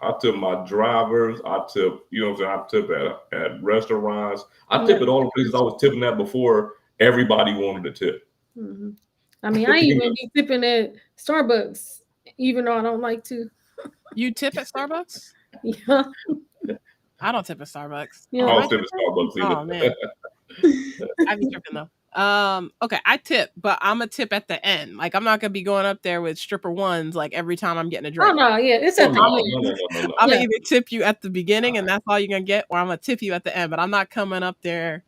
Speaker 1: I tip my drivers. I tip, you know what I'm saying? I tip at restaurants. I tip at all the places I was tipping at before everybody wanted to tip.
Speaker 2: Mm-hmm. I mean, I even be tipping at Starbucks, even though I don't like to.
Speaker 3: You tip at Starbucks?
Speaker 2: Yeah.
Speaker 3: I don't tip at Starbucks.
Speaker 1: Yeah. I don't tip at Starbucks either.
Speaker 3: Oh, man. I be tripping though. Okay, I tip, but I'm a tip at the end. Like I'm not gonna be going up there with stripper ones like every time I'm getting a drink.
Speaker 2: Oh no, yeah, it's at the end.
Speaker 1: No.
Speaker 3: I'm gonna either tip you at the beginning and that's all you're gonna get, or I'm gonna tip you at the end. But I'm not coming up there.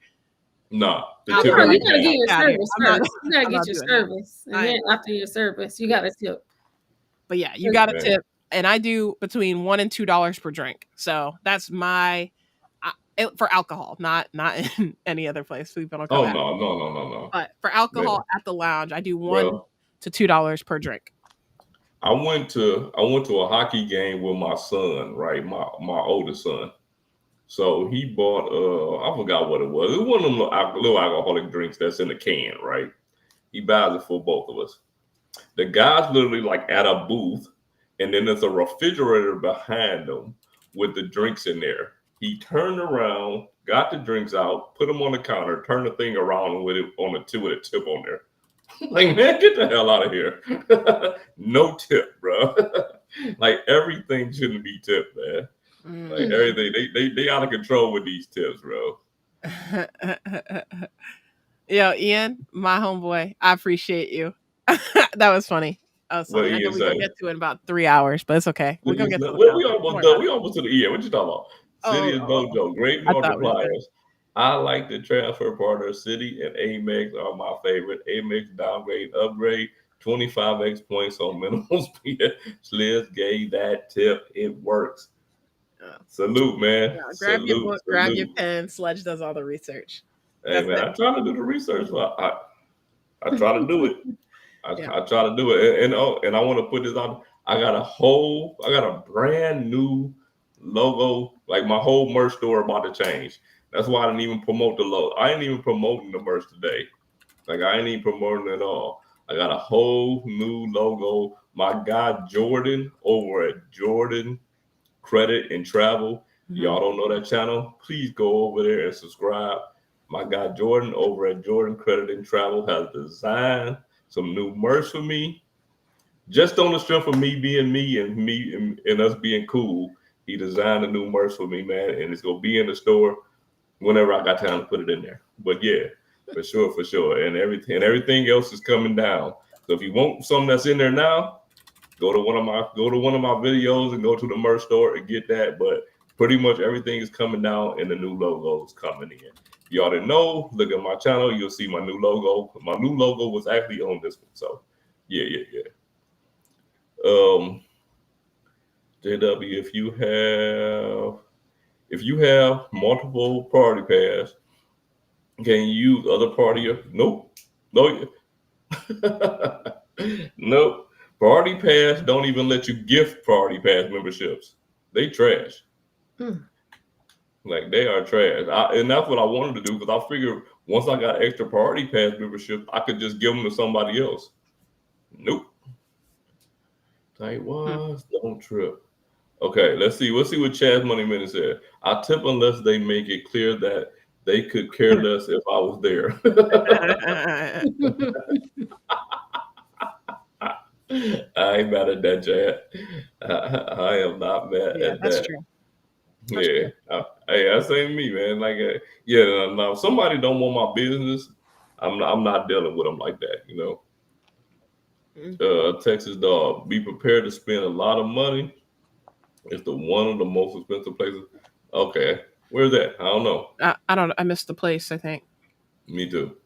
Speaker 1: No,
Speaker 2: you gotta get your service first. You gotta get your service, and then after your service, you gotta tip.
Speaker 3: But yeah, you gotta tip, and I do between $1 and $2 per drink. So that's my. For alcohol, not in any other place. People don't come out.
Speaker 1: No.
Speaker 3: But for alcohol at the lounge, I do $1 to $2 per drink.
Speaker 1: I went to a hockey game with my son, right? My oldest son. So he bought I forgot what it was. It was one of them little alcoholic drinks that's in a can, right? He buys it for both of us. The guy's literally like at a booth, and then there's a refrigerator behind them with the drinks in there. He turned around, got the drinks out, put them on the counter, turned the thing around with it on the tip with a tip on there. Like, man, get the hell out of here. No tip, bro. Like everything shouldn't be tipped, man. Like everything, they out of control with these tips, bro.
Speaker 3: Yo, Ian, my homeboy, I appreciate you. That was funny. I know we can get to it in about 3 hours, but it's okay. We're gonna get to
Speaker 1: we almost done. We almost to the end. What you talking about? Citi is no joke. Great multipliers. I like the transfer partner. Citi and Amex are my favorite. Amex downgrade, upgrade, 25x points on minimum speed. Sledge gave that tip. It works. Salute, man.
Speaker 3: Yeah, grab your book, grab your pen. Sledge does all the research.
Speaker 1: Hey, man, I try to do the research. I try to do it. I try to do it, and I want to put this on. I got a brand new logo. Like my whole merch store about to change. That's why I didn't even promote the logo. I ain't even promoting the merch today. Like I ain't even promoting it at all. I got a whole new logo. My guy Jordan over at Jordan Credit and Travel. Y'all don't know that channel? Please go over there and subscribe. My guy Jordan over at Jordan Credit and Travel has designed some new merch for me. Just on the strength of me being me and us being cool, he designed a new merch for me, man, and it's gonna be in the store whenever I got time to put it in there. But yeah, for sure. And everything else is coming down. So if you want something that's in there now, go to one of my videos and go to the merch store and get that. But pretty much everything is coming down and the new logos coming in. If y'all didn't know, look at my channel, you'll see my new logo. My new logo was actually on this one. So yeah. JW, if you have multiple party pass, can you use other party? Nope. Nope. Party pass don't even let you gift party pass memberships. They trash. Like they are trash. And that's what I wanted to do because I figured once I got extra party pass memberships, I could just give them to somebody else. Nope. Tight was, don't trip. Okay, let's see what Chaz Money Minute said. I tip unless they make it clear that they could care less if I was there. I ain't mad at that, Chad. I am not mad at
Speaker 3: that's
Speaker 1: that.
Speaker 3: True.
Speaker 1: Yeah. Hey, that's ain't me, man. Like, now if somebody don't want my business, I'm not dealing with them like that, you know. Texas Dog, be prepared to spend a lot of money. It's one of the most expensive places. Okay, where's that? I don't know.
Speaker 3: I don't. I missed the place. I think.
Speaker 1: Me too.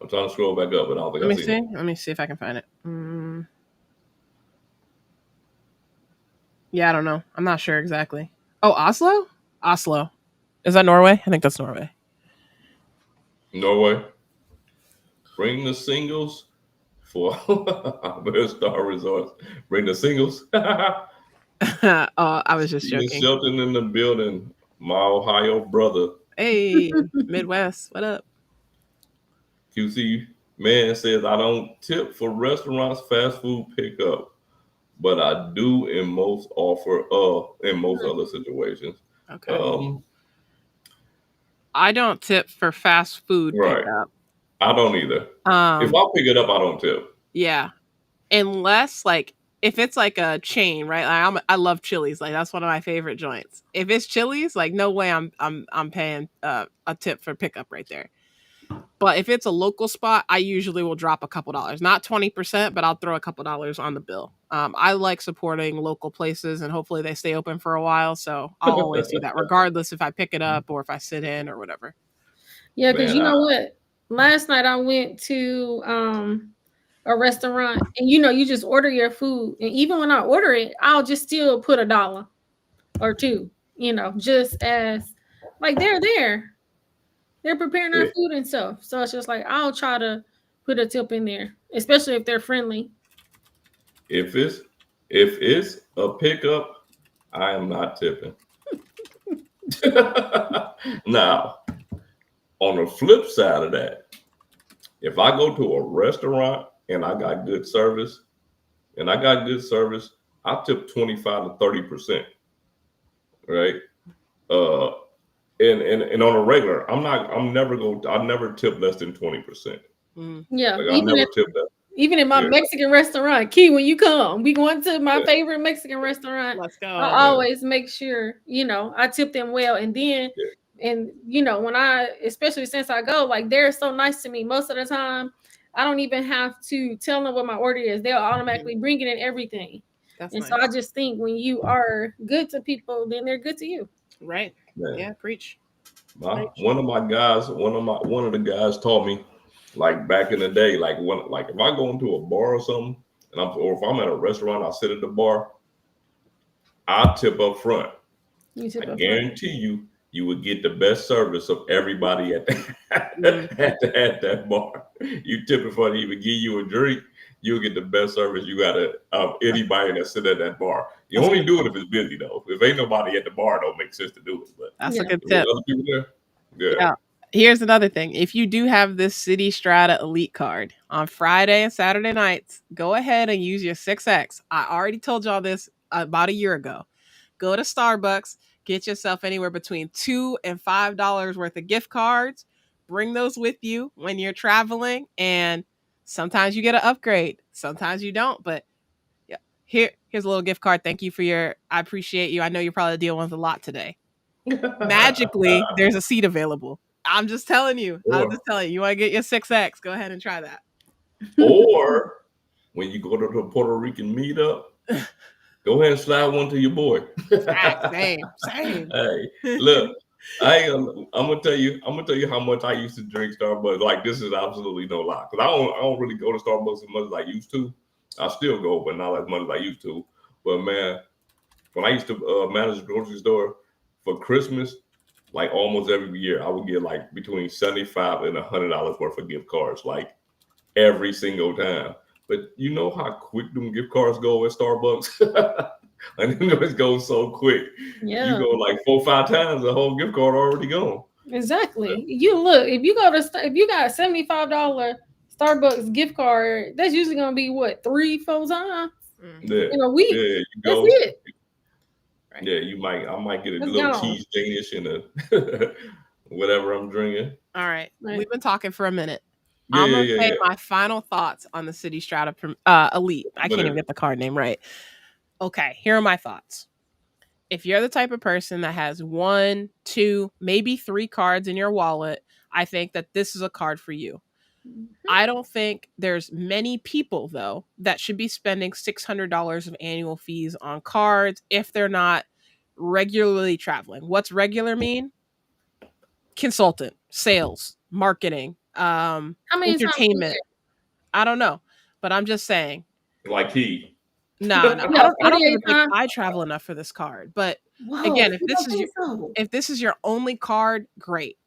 Speaker 1: I'm trying to scroll back up, but I don't think I see it.
Speaker 3: Let me see if I can find it. Yeah, I don't know. I'm not sure exactly. Oh, Oslo? Oslo. Is that Norway? I think that's Norway.
Speaker 1: Norway. Bring the singles for Star Resorts. Bring the singles.
Speaker 3: Oh, I was just joking.
Speaker 1: Shelton in the building. My Ohio brother.
Speaker 3: Hey, Midwest. What up?
Speaker 1: QC man says I don't tip for restaurants, fast food pickup, but I do in most other situations.
Speaker 3: Okay. I don't tip for fast food pickup.
Speaker 1: I don't either. If I pick it up, I don't tip.
Speaker 3: Yeah, unless if it's like a chain, right? Like I love Chili's. Like that's one of my favorite joints. If it's Chili's, like no way I'm paying a tip for pickup right there. But if it's a local spot, I usually will drop a couple dollars, not 20%, but I'll throw a couple dollars on the bill. I like supporting local places and hopefully they stay open for a while. So I'll always do that regardless if I pick it up or if I sit in or whatever.
Speaker 2: Yeah. Cause you know what? Last night I went to, a restaurant and you just order your food. And even when I order it, I'll just still put $1 or $2, just as like they're there. They're preparing our food and stuff. So it's just like, I'll try to put a tip in there, especially if they're friendly.
Speaker 1: If it's a pickup, I am not tipping. Now, on the flip side of that, if I go to a restaurant and I got good service, I tip 25 to 30%. Right? And on a regular, I never tip less than 20%.
Speaker 2: Yeah.
Speaker 1: Like, I never tip that.
Speaker 2: Even in my Mexican restaurant, Key, when you come, we going to my favorite Mexican restaurant.
Speaker 3: Let's go.
Speaker 2: I always make sure, I tip them well. And then, and when especially since I go, like they're so nice to me most of the time, I don't even have to tell them what my order is. They'll automatically bring it in everything. That's nice. So I just think when you are good to people, then they're good to you.
Speaker 3: Right. Yeah, preach.
Speaker 1: One of the guys taught me, like back in the day, like if I go into a bar or something, or if I'm at a restaurant, I sit at the bar, I tip up front. I guarantee you would get the best service of everybody at that bar. You tip before they even give you a drink, you'll get the best service you got anybody that sit at that bar. You
Speaker 3: That's
Speaker 1: only
Speaker 3: good.
Speaker 1: do it if it's busy though. If ain't nobody at the bar, it don't make sense to do it. But
Speaker 3: That's a good tip.
Speaker 1: Other people there,
Speaker 3: Yeah. Here's another thing. If you do have this Citi Strata Elite card on Friday and Saturday nights, go ahead and use your 6X. I already told y'all this about a year ago. Go to Starbucks, get yourself anywhere between $2 and $5 worth of gift cards. Bring those with you when you're traveling, and sometimes you get an upgrade, sometimes you don't. But yeah, here's a little gift card. Thank you for I appreciate you. I know you're probably dealing with a lot today. Magically, there's a seat available. I'm just telling you. You want to get your 6X, go ahead and try that.
Speaker 1: Or when you go to the Puerto Rican meetup, go ahead and slide one to your boy.
Speaker 3: Same.
Speaker 1: Hey, look, I'm gonna tell you how much I used to drink Starbucks. Like, this is absolutely no lie, because I don't really go to Starbucks as much as I used to. I still go, but not as much as I used to. But man, when I used to manage a grocery store for Christmas, like almost every year, I would get like between $75 and $100 worth of gift cards, like every single time. But you know how quick them gift cards go at Starbucks? And then it goes so quick.
Speaker 2: Yeah.
Speaker 1: You go like 4 or 5 times, the whole gift card already gone.
Speaker 2: Exactly. You look, if you got a $75 Starbucks gift card, that's usually gonna be what, 3-4 times in a week.
Speaker 1: Yeah, you
Speaker 2: that's
Speaker 1: go.
Speaker 2: it.
Speaker 1: Right. Yeah, I might get a little cheese Danish and a whatever I'm drinking.
Speaker 3: All right. We've been talking for a minute. I'm gonna say my final thoughts on the Citi Strata Elite. I can't even get the card name right. Okay, here are my thoughts. If you're the type of person that has 1, 2, maybe 3 cards in your wallet, I think that this is a card for you. I don't think there's many people, though, that should be spending $600 of annual fees on cards if they're not regularly traveling. What's regular mean? Consultant, sales, marketing, entertainment. I don't know, but I'm just saying.
Speaker 1: Like he.
Speaker 3: No, I don't even think I travel enough for this card. But again, if this is your only card, great.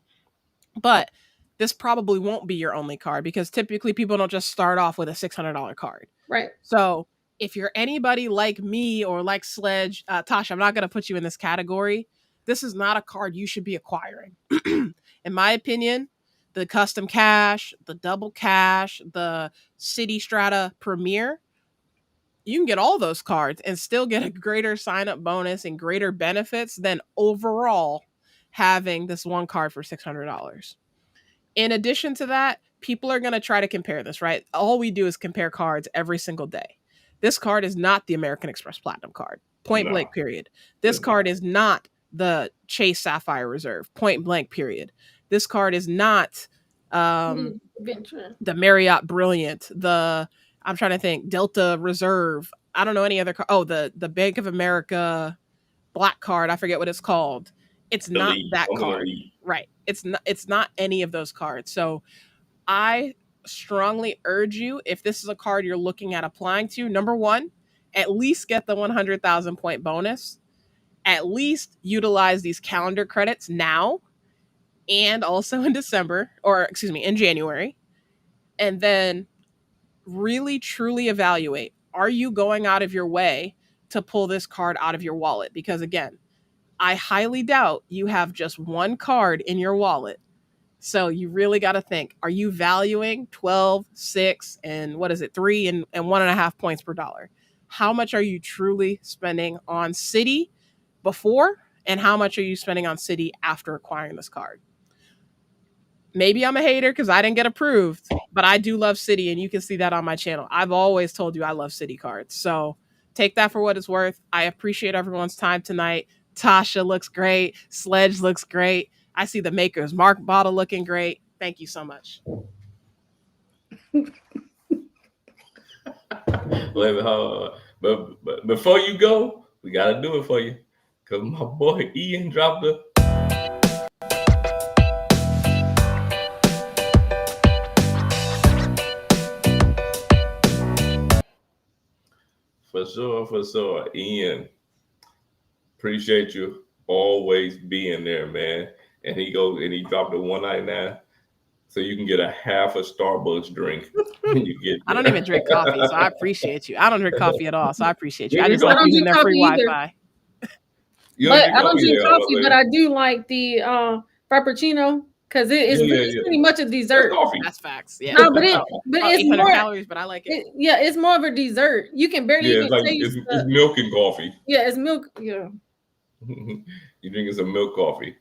Speaker 3: But this probably won't be your only card, because typically people don't just start off with a $600 card.
Speaker 2: Right.
Speaker 3: So if you're anybody like me or like Sledge, Tasha, I'm not going to put you in this category. This is not a card you should be acquiring. In my opinion, the custom cash, the double cash, the Citi Strata Premier, you can get all those cards and still get a greater sign-up bonus and greater benefits than overall having this one card for $600. In addition to that, people are going to try to compare this, right? All we do is compare cards every single day. This card is not the American Express Platinum card. Point blank, period. This card is not the Chase Sapphire Reserve. Point blank, period. This card is not the Marriott Brilliant, I'm trying to think, Delta Reserve. I don't know any other card. Oh, the Bank of America Black card. I forget what it's called. It's not that card. Right. It's not any of those cards. So I strongly urge you, if this is a card you're looking at applying to, number one, at least get the 100,000 point bonus. At least utilize these calendar credits now and also in in January. And then really truly evaluate, are you going out of your way to pull this card out of your wallet? Because again, I highly doubt you have just one card in your wallet. So you really got to think, are you valuing 12, 6, and 3 and 1.5 points per dollar? How much are you truly spending on Citi before, and how much are you spending on Citi after acquiring this card? Maybe I'm a hater because I didn't get approved, but I do love Citi, and you can see that on my channel. I've always told you I love Citi cards. So take that for what it's worth. I appreciate everyone's time tonight. Tasha looks great. Sledge looks great. I see the Maker's Mark bottle looking great. Thank you so much.
Speaker 1: But before you go, we got to do it for you, because my boy Ian dropped the... For sure. Ian, appreciate you always being there, man. And he dropped the 199. So you can get a half a Starbucks drink when you get
Speaker 3: I
Speaker 1: there.
Speaker 3: don't even drink coffee, so I appreciate you. I don't drink coffee at all, so I appreciate you. I just
Speaker 2: I
Speaker 3: like
Speaker 2: don't
Speaker 3: using
Speaker 2: drink
Speaker 3: their free
Speaker 2: coffee either.
Speaker 3: Wi-Fi.
Speaker 2: But I don't drink coffee, but I do like the Frappuccino because it's pretty much a dessert.
Speaker 3: That's facts. Yeah.
Speaker 2: No, but it's
Speaker 3: 800
Speaker 2: more
Speaker 3: calories, but I like it.
Speaker 2: It's more of a dessert. You can barely even taste
Speaker 1: it's milk and coffee.
Speaker 2: Yeah, it's milk. Yeah.
Speaker 1: You drinking some milk coffee,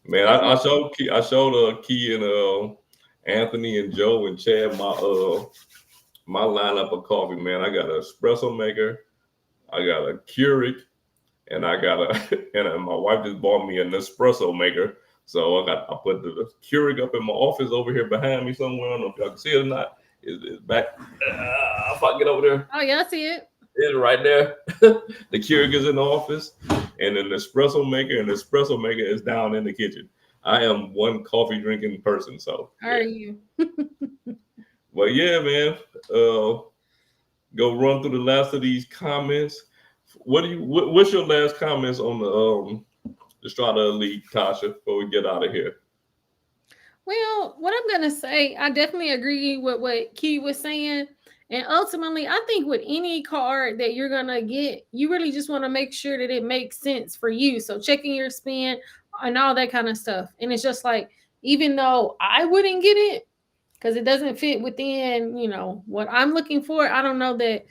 Speaker 1: man. I showed Key and Anthony and Joe and Chad my lineup of coffee, man. I got an espresso maker, I got a Keurig, and I got and my wife just bought me an espresso maker. So I put the Keurig up in my office over here behind me somewhere. I don't know if y'all can see it or not. It's back. If I get over there.
Speaker 2: Oh yeah, I see it.
Speaker 1: It's right there. The Keurig is in the office, and an espresso maker, is down in the kitchen. I am one coffee drinking person. So
Speaker 2: are you?
Speaker 1: Well, yeah, man. Go run through the last of these comments. What's your last comments on the Strata Elite, Tasha, before we get out of here?
Speaker 2: Well, what I'm gonna say, I definitely agree with what Key was saying. And ultimately, I think with any card that you're gonna get, you really just want to make sure that it makes sense for you. So checking your spend and all that kind of stuff. And it's just like, even though I wouldn't get it because it doesn't fit within, what I'm looking for, I don't know that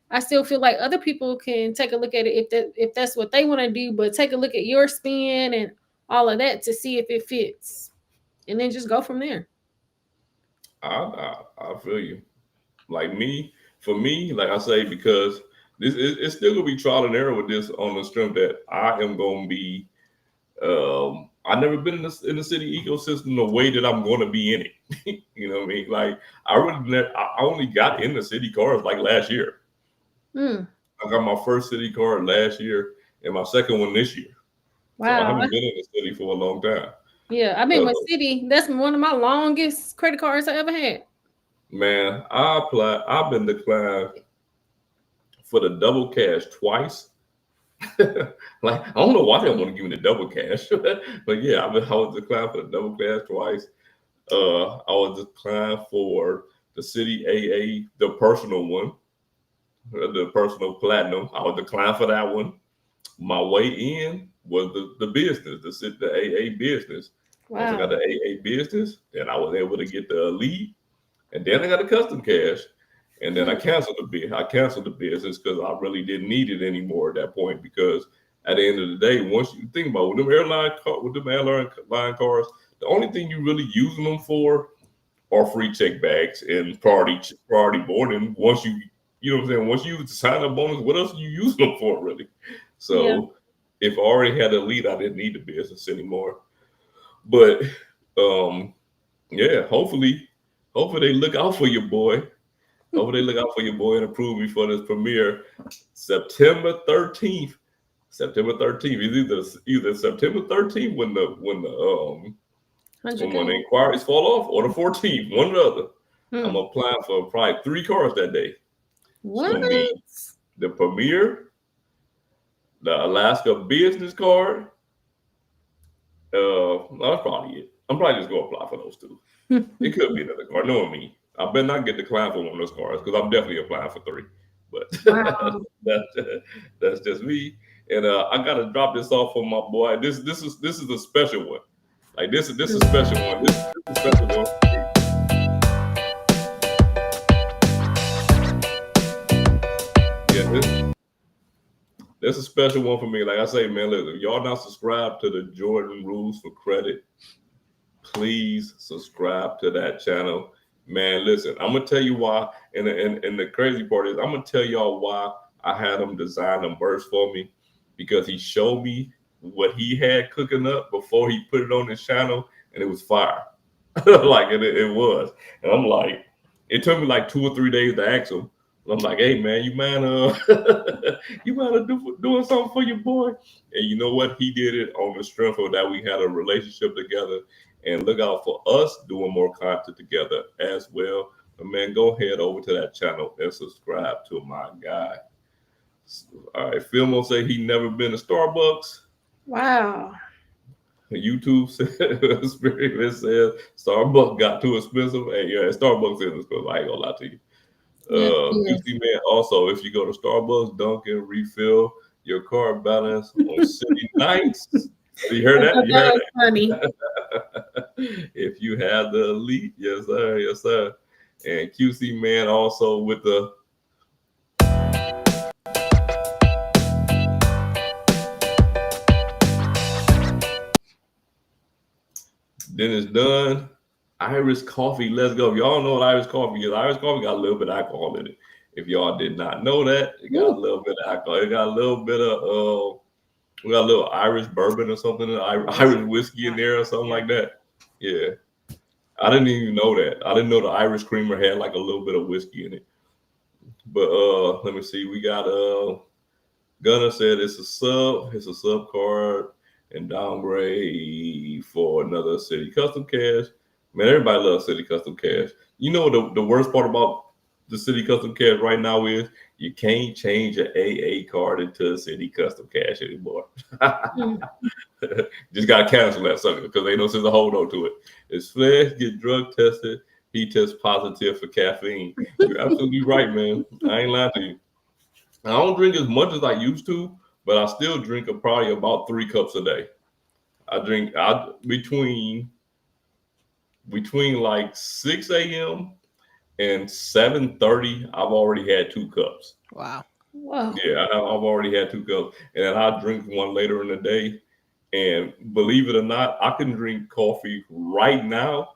Speaker 2: I still feel like other people can take a look at it if that's what they want to do, but take a look at your spend and all of that to see if it fits. And then just go from there.
Speaker 1: I feel you. For me, like I say, because it's still gonna be trial and error with this on the strength that I am gonna be. I've never been in the Citi ecosystem the way that I'm going to be in it. You know what I mean? Like I only got in the Citi cards like last year. I got my first Citi card last year and my second one this year. Wow. So I haven't been in the Citi for a long time.
Speaker 2: Yeah, I've been with Citi. That's one of my longest credit cards I ever had.
Speaker 1: Man, I've been declined for the double cash twice. Like, I don't know why they don't want to give me the double cash. But yeah, I was declined for the double cash twice. I was declined for the Citi AA, the personal one, the personal platinum. I was declined for that one. My way in was the business, the AA business. Wow. Once I got the AA business, then I was able to get the elite, and then I got the custom cash, and then I canceled the business because I really didn't need it anymore at that point. Because at the end of the day, once you think about with them airline cards, the only thing you really using them for are free check bags and priority boarding. Once you know what I'm saying, once you use the sign up bonus, what else are you using them for really? So if I already had elite, I didn't need the business anymore. But hopefully they look out for your boy. Hopefully they look out for your boy and approve me for this premiere September 13th. September 13th. It's either September 13th when the inquiries fall off, or the 14th, one or the other. I'm applying for probably 3 cars that day.
Speaker 2: What?
Speaker 1: It's gonna be the premiere, the Alaska business card. That's probably it. I'm probably just gonna apply for those 2. It could be another card. Knowing me, I better not get declined for one of those cards because I'm definitely applying for 3. But wow. that's just me. And I gotta drop this off for my boy. This is a special one. Like this is a special one. This is a special one. Yeah, this is a special one for me. Like I say, man, listen, if y'all not subscribed to the Jordan Rules for Credit, please subscribe to that channel. Man, listen, I'm gonna tell you why. And the crazy part is I'm gonna tell y'all why I had him design them bursts for me, because he showed me what he had cooking up before he put it on his channel, and it was fire. Like it was. And I'm like, it took me like 2 or 3 days to ask him. I'm like, hey man, you mind doing something for your boy? And you know what? He did it on the strength of that we had a relationship together. And look out for us doing more content together as well. But man, go ahead over to that channel and subscribe to my guy. All right, Phil will say he never been to Starbucks.
Speaker 2: Wow.
Speaker 1: YouTube experiment says Starbucks got too expensive. Hey, yeah, Starbucks is expensive. I ain't gonna lie to you. QC man, also, if you go to Starbucks, Dunkin', refill your card balance on city nights. You heard that? You heard that?
Speaker 2: Funny.
Speaker 1: If you have the elite, yes sir, yes sir. And QC man also with the then it's done. Irish coffee, let's go. Y'all know what Irish coffee is. Irish coffee got a little bit of alcohol in it. If y'all did not know that, it got a little bit of alcohol. It got a little bit of we got a little Irish bourbon or something, Irish whiskey in there or something like that. Yeah. I didn't even know that. I didn't know the Irish creamer had like a little bit of whiskey in it. But let me see. We got Gunner said it's a sub card and downgrade for another Citi Custom Cash. Man, everybody loves Citi Custom Cash. You know the worst part about the Citi Custom Cash right now is you can't change an AA card into a Citi Custom Cash anymore. Just gotta cancel that sucker because ain't no sense of hold on to it. It's Fledge get drug tested. He tests positive for caffeine. You're absolutely right, man. I ain't lying to you. I don't drink as much as I used to, but I still drink probably about 3 cups a day. I drink between like 6 a.m. and 7:30. I've already had 2 cups.
Speaker 3: Wow.
Speaker 1: Yeah, I've already had 2 cups, and then I drink one later in the day. And believe it or not, I can drink coffee right now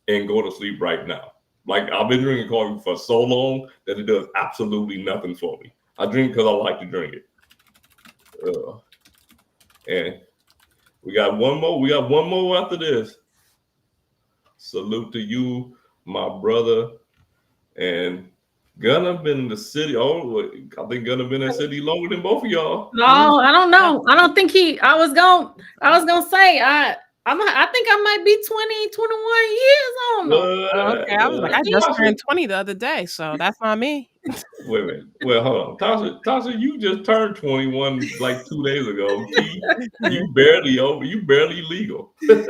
Speaker 1: and go to sleep right now. Like I've been drinking coffee for so long that it does absolutely nothing for me. I drink because I like to drink it. And we got one more. We got one more after this. Salute to you, my brother. And Gunner been in the city. Oh, I think Gunner been in the city longer than both of y'all.
Speaker 2: No, I don't know. I don't think I was gonna say I think I might be 20, 21 years on them.
Speaker 3: Okay, I was like, I just turned 20 the other day, so that's not me.
Speaker 1: Wait a minute. Well, hold on. Tasha, you just turned 21 like 2 days ago. You barely legal.
Speaker 2: I'm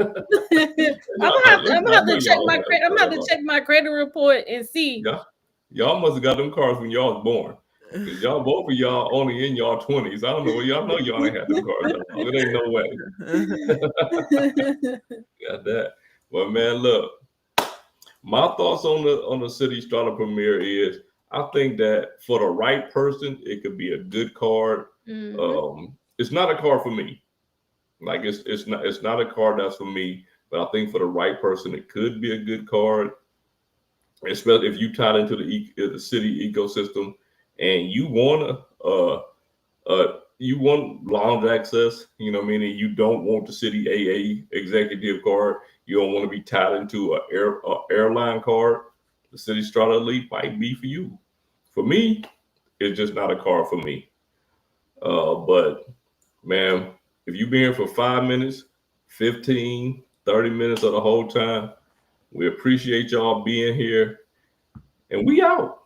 Speaker 2: gonna have to check my credit report and see.
Speaker 1: Y'all must have got them cars when y'all was born. Because both of y'all only in y'all 20s. I don't know. Y'all ain't had them cars. It ain't no way. Got that. Well, man, look. My thoughts on the Citi Strata Premier is I think that for the right person, it could be a good card. Mm-hmm. It's not a card for me. Like it's not a card that's for me. But I think for the right person, it could be a good card. Especially if you tie into the Citi ecosystem and you want lounge access, you know what I mean? And you don't want the Citi AA executive card. You don't want to be tied into an airline card. The Citi Strata Elite might be for you. For me, it's just not a card for me. But man, if you've been here for 5 minutes, 15, 30 minutes of the whole time, we appreciate y'all being here. And we out.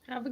Speaker 2: Have a good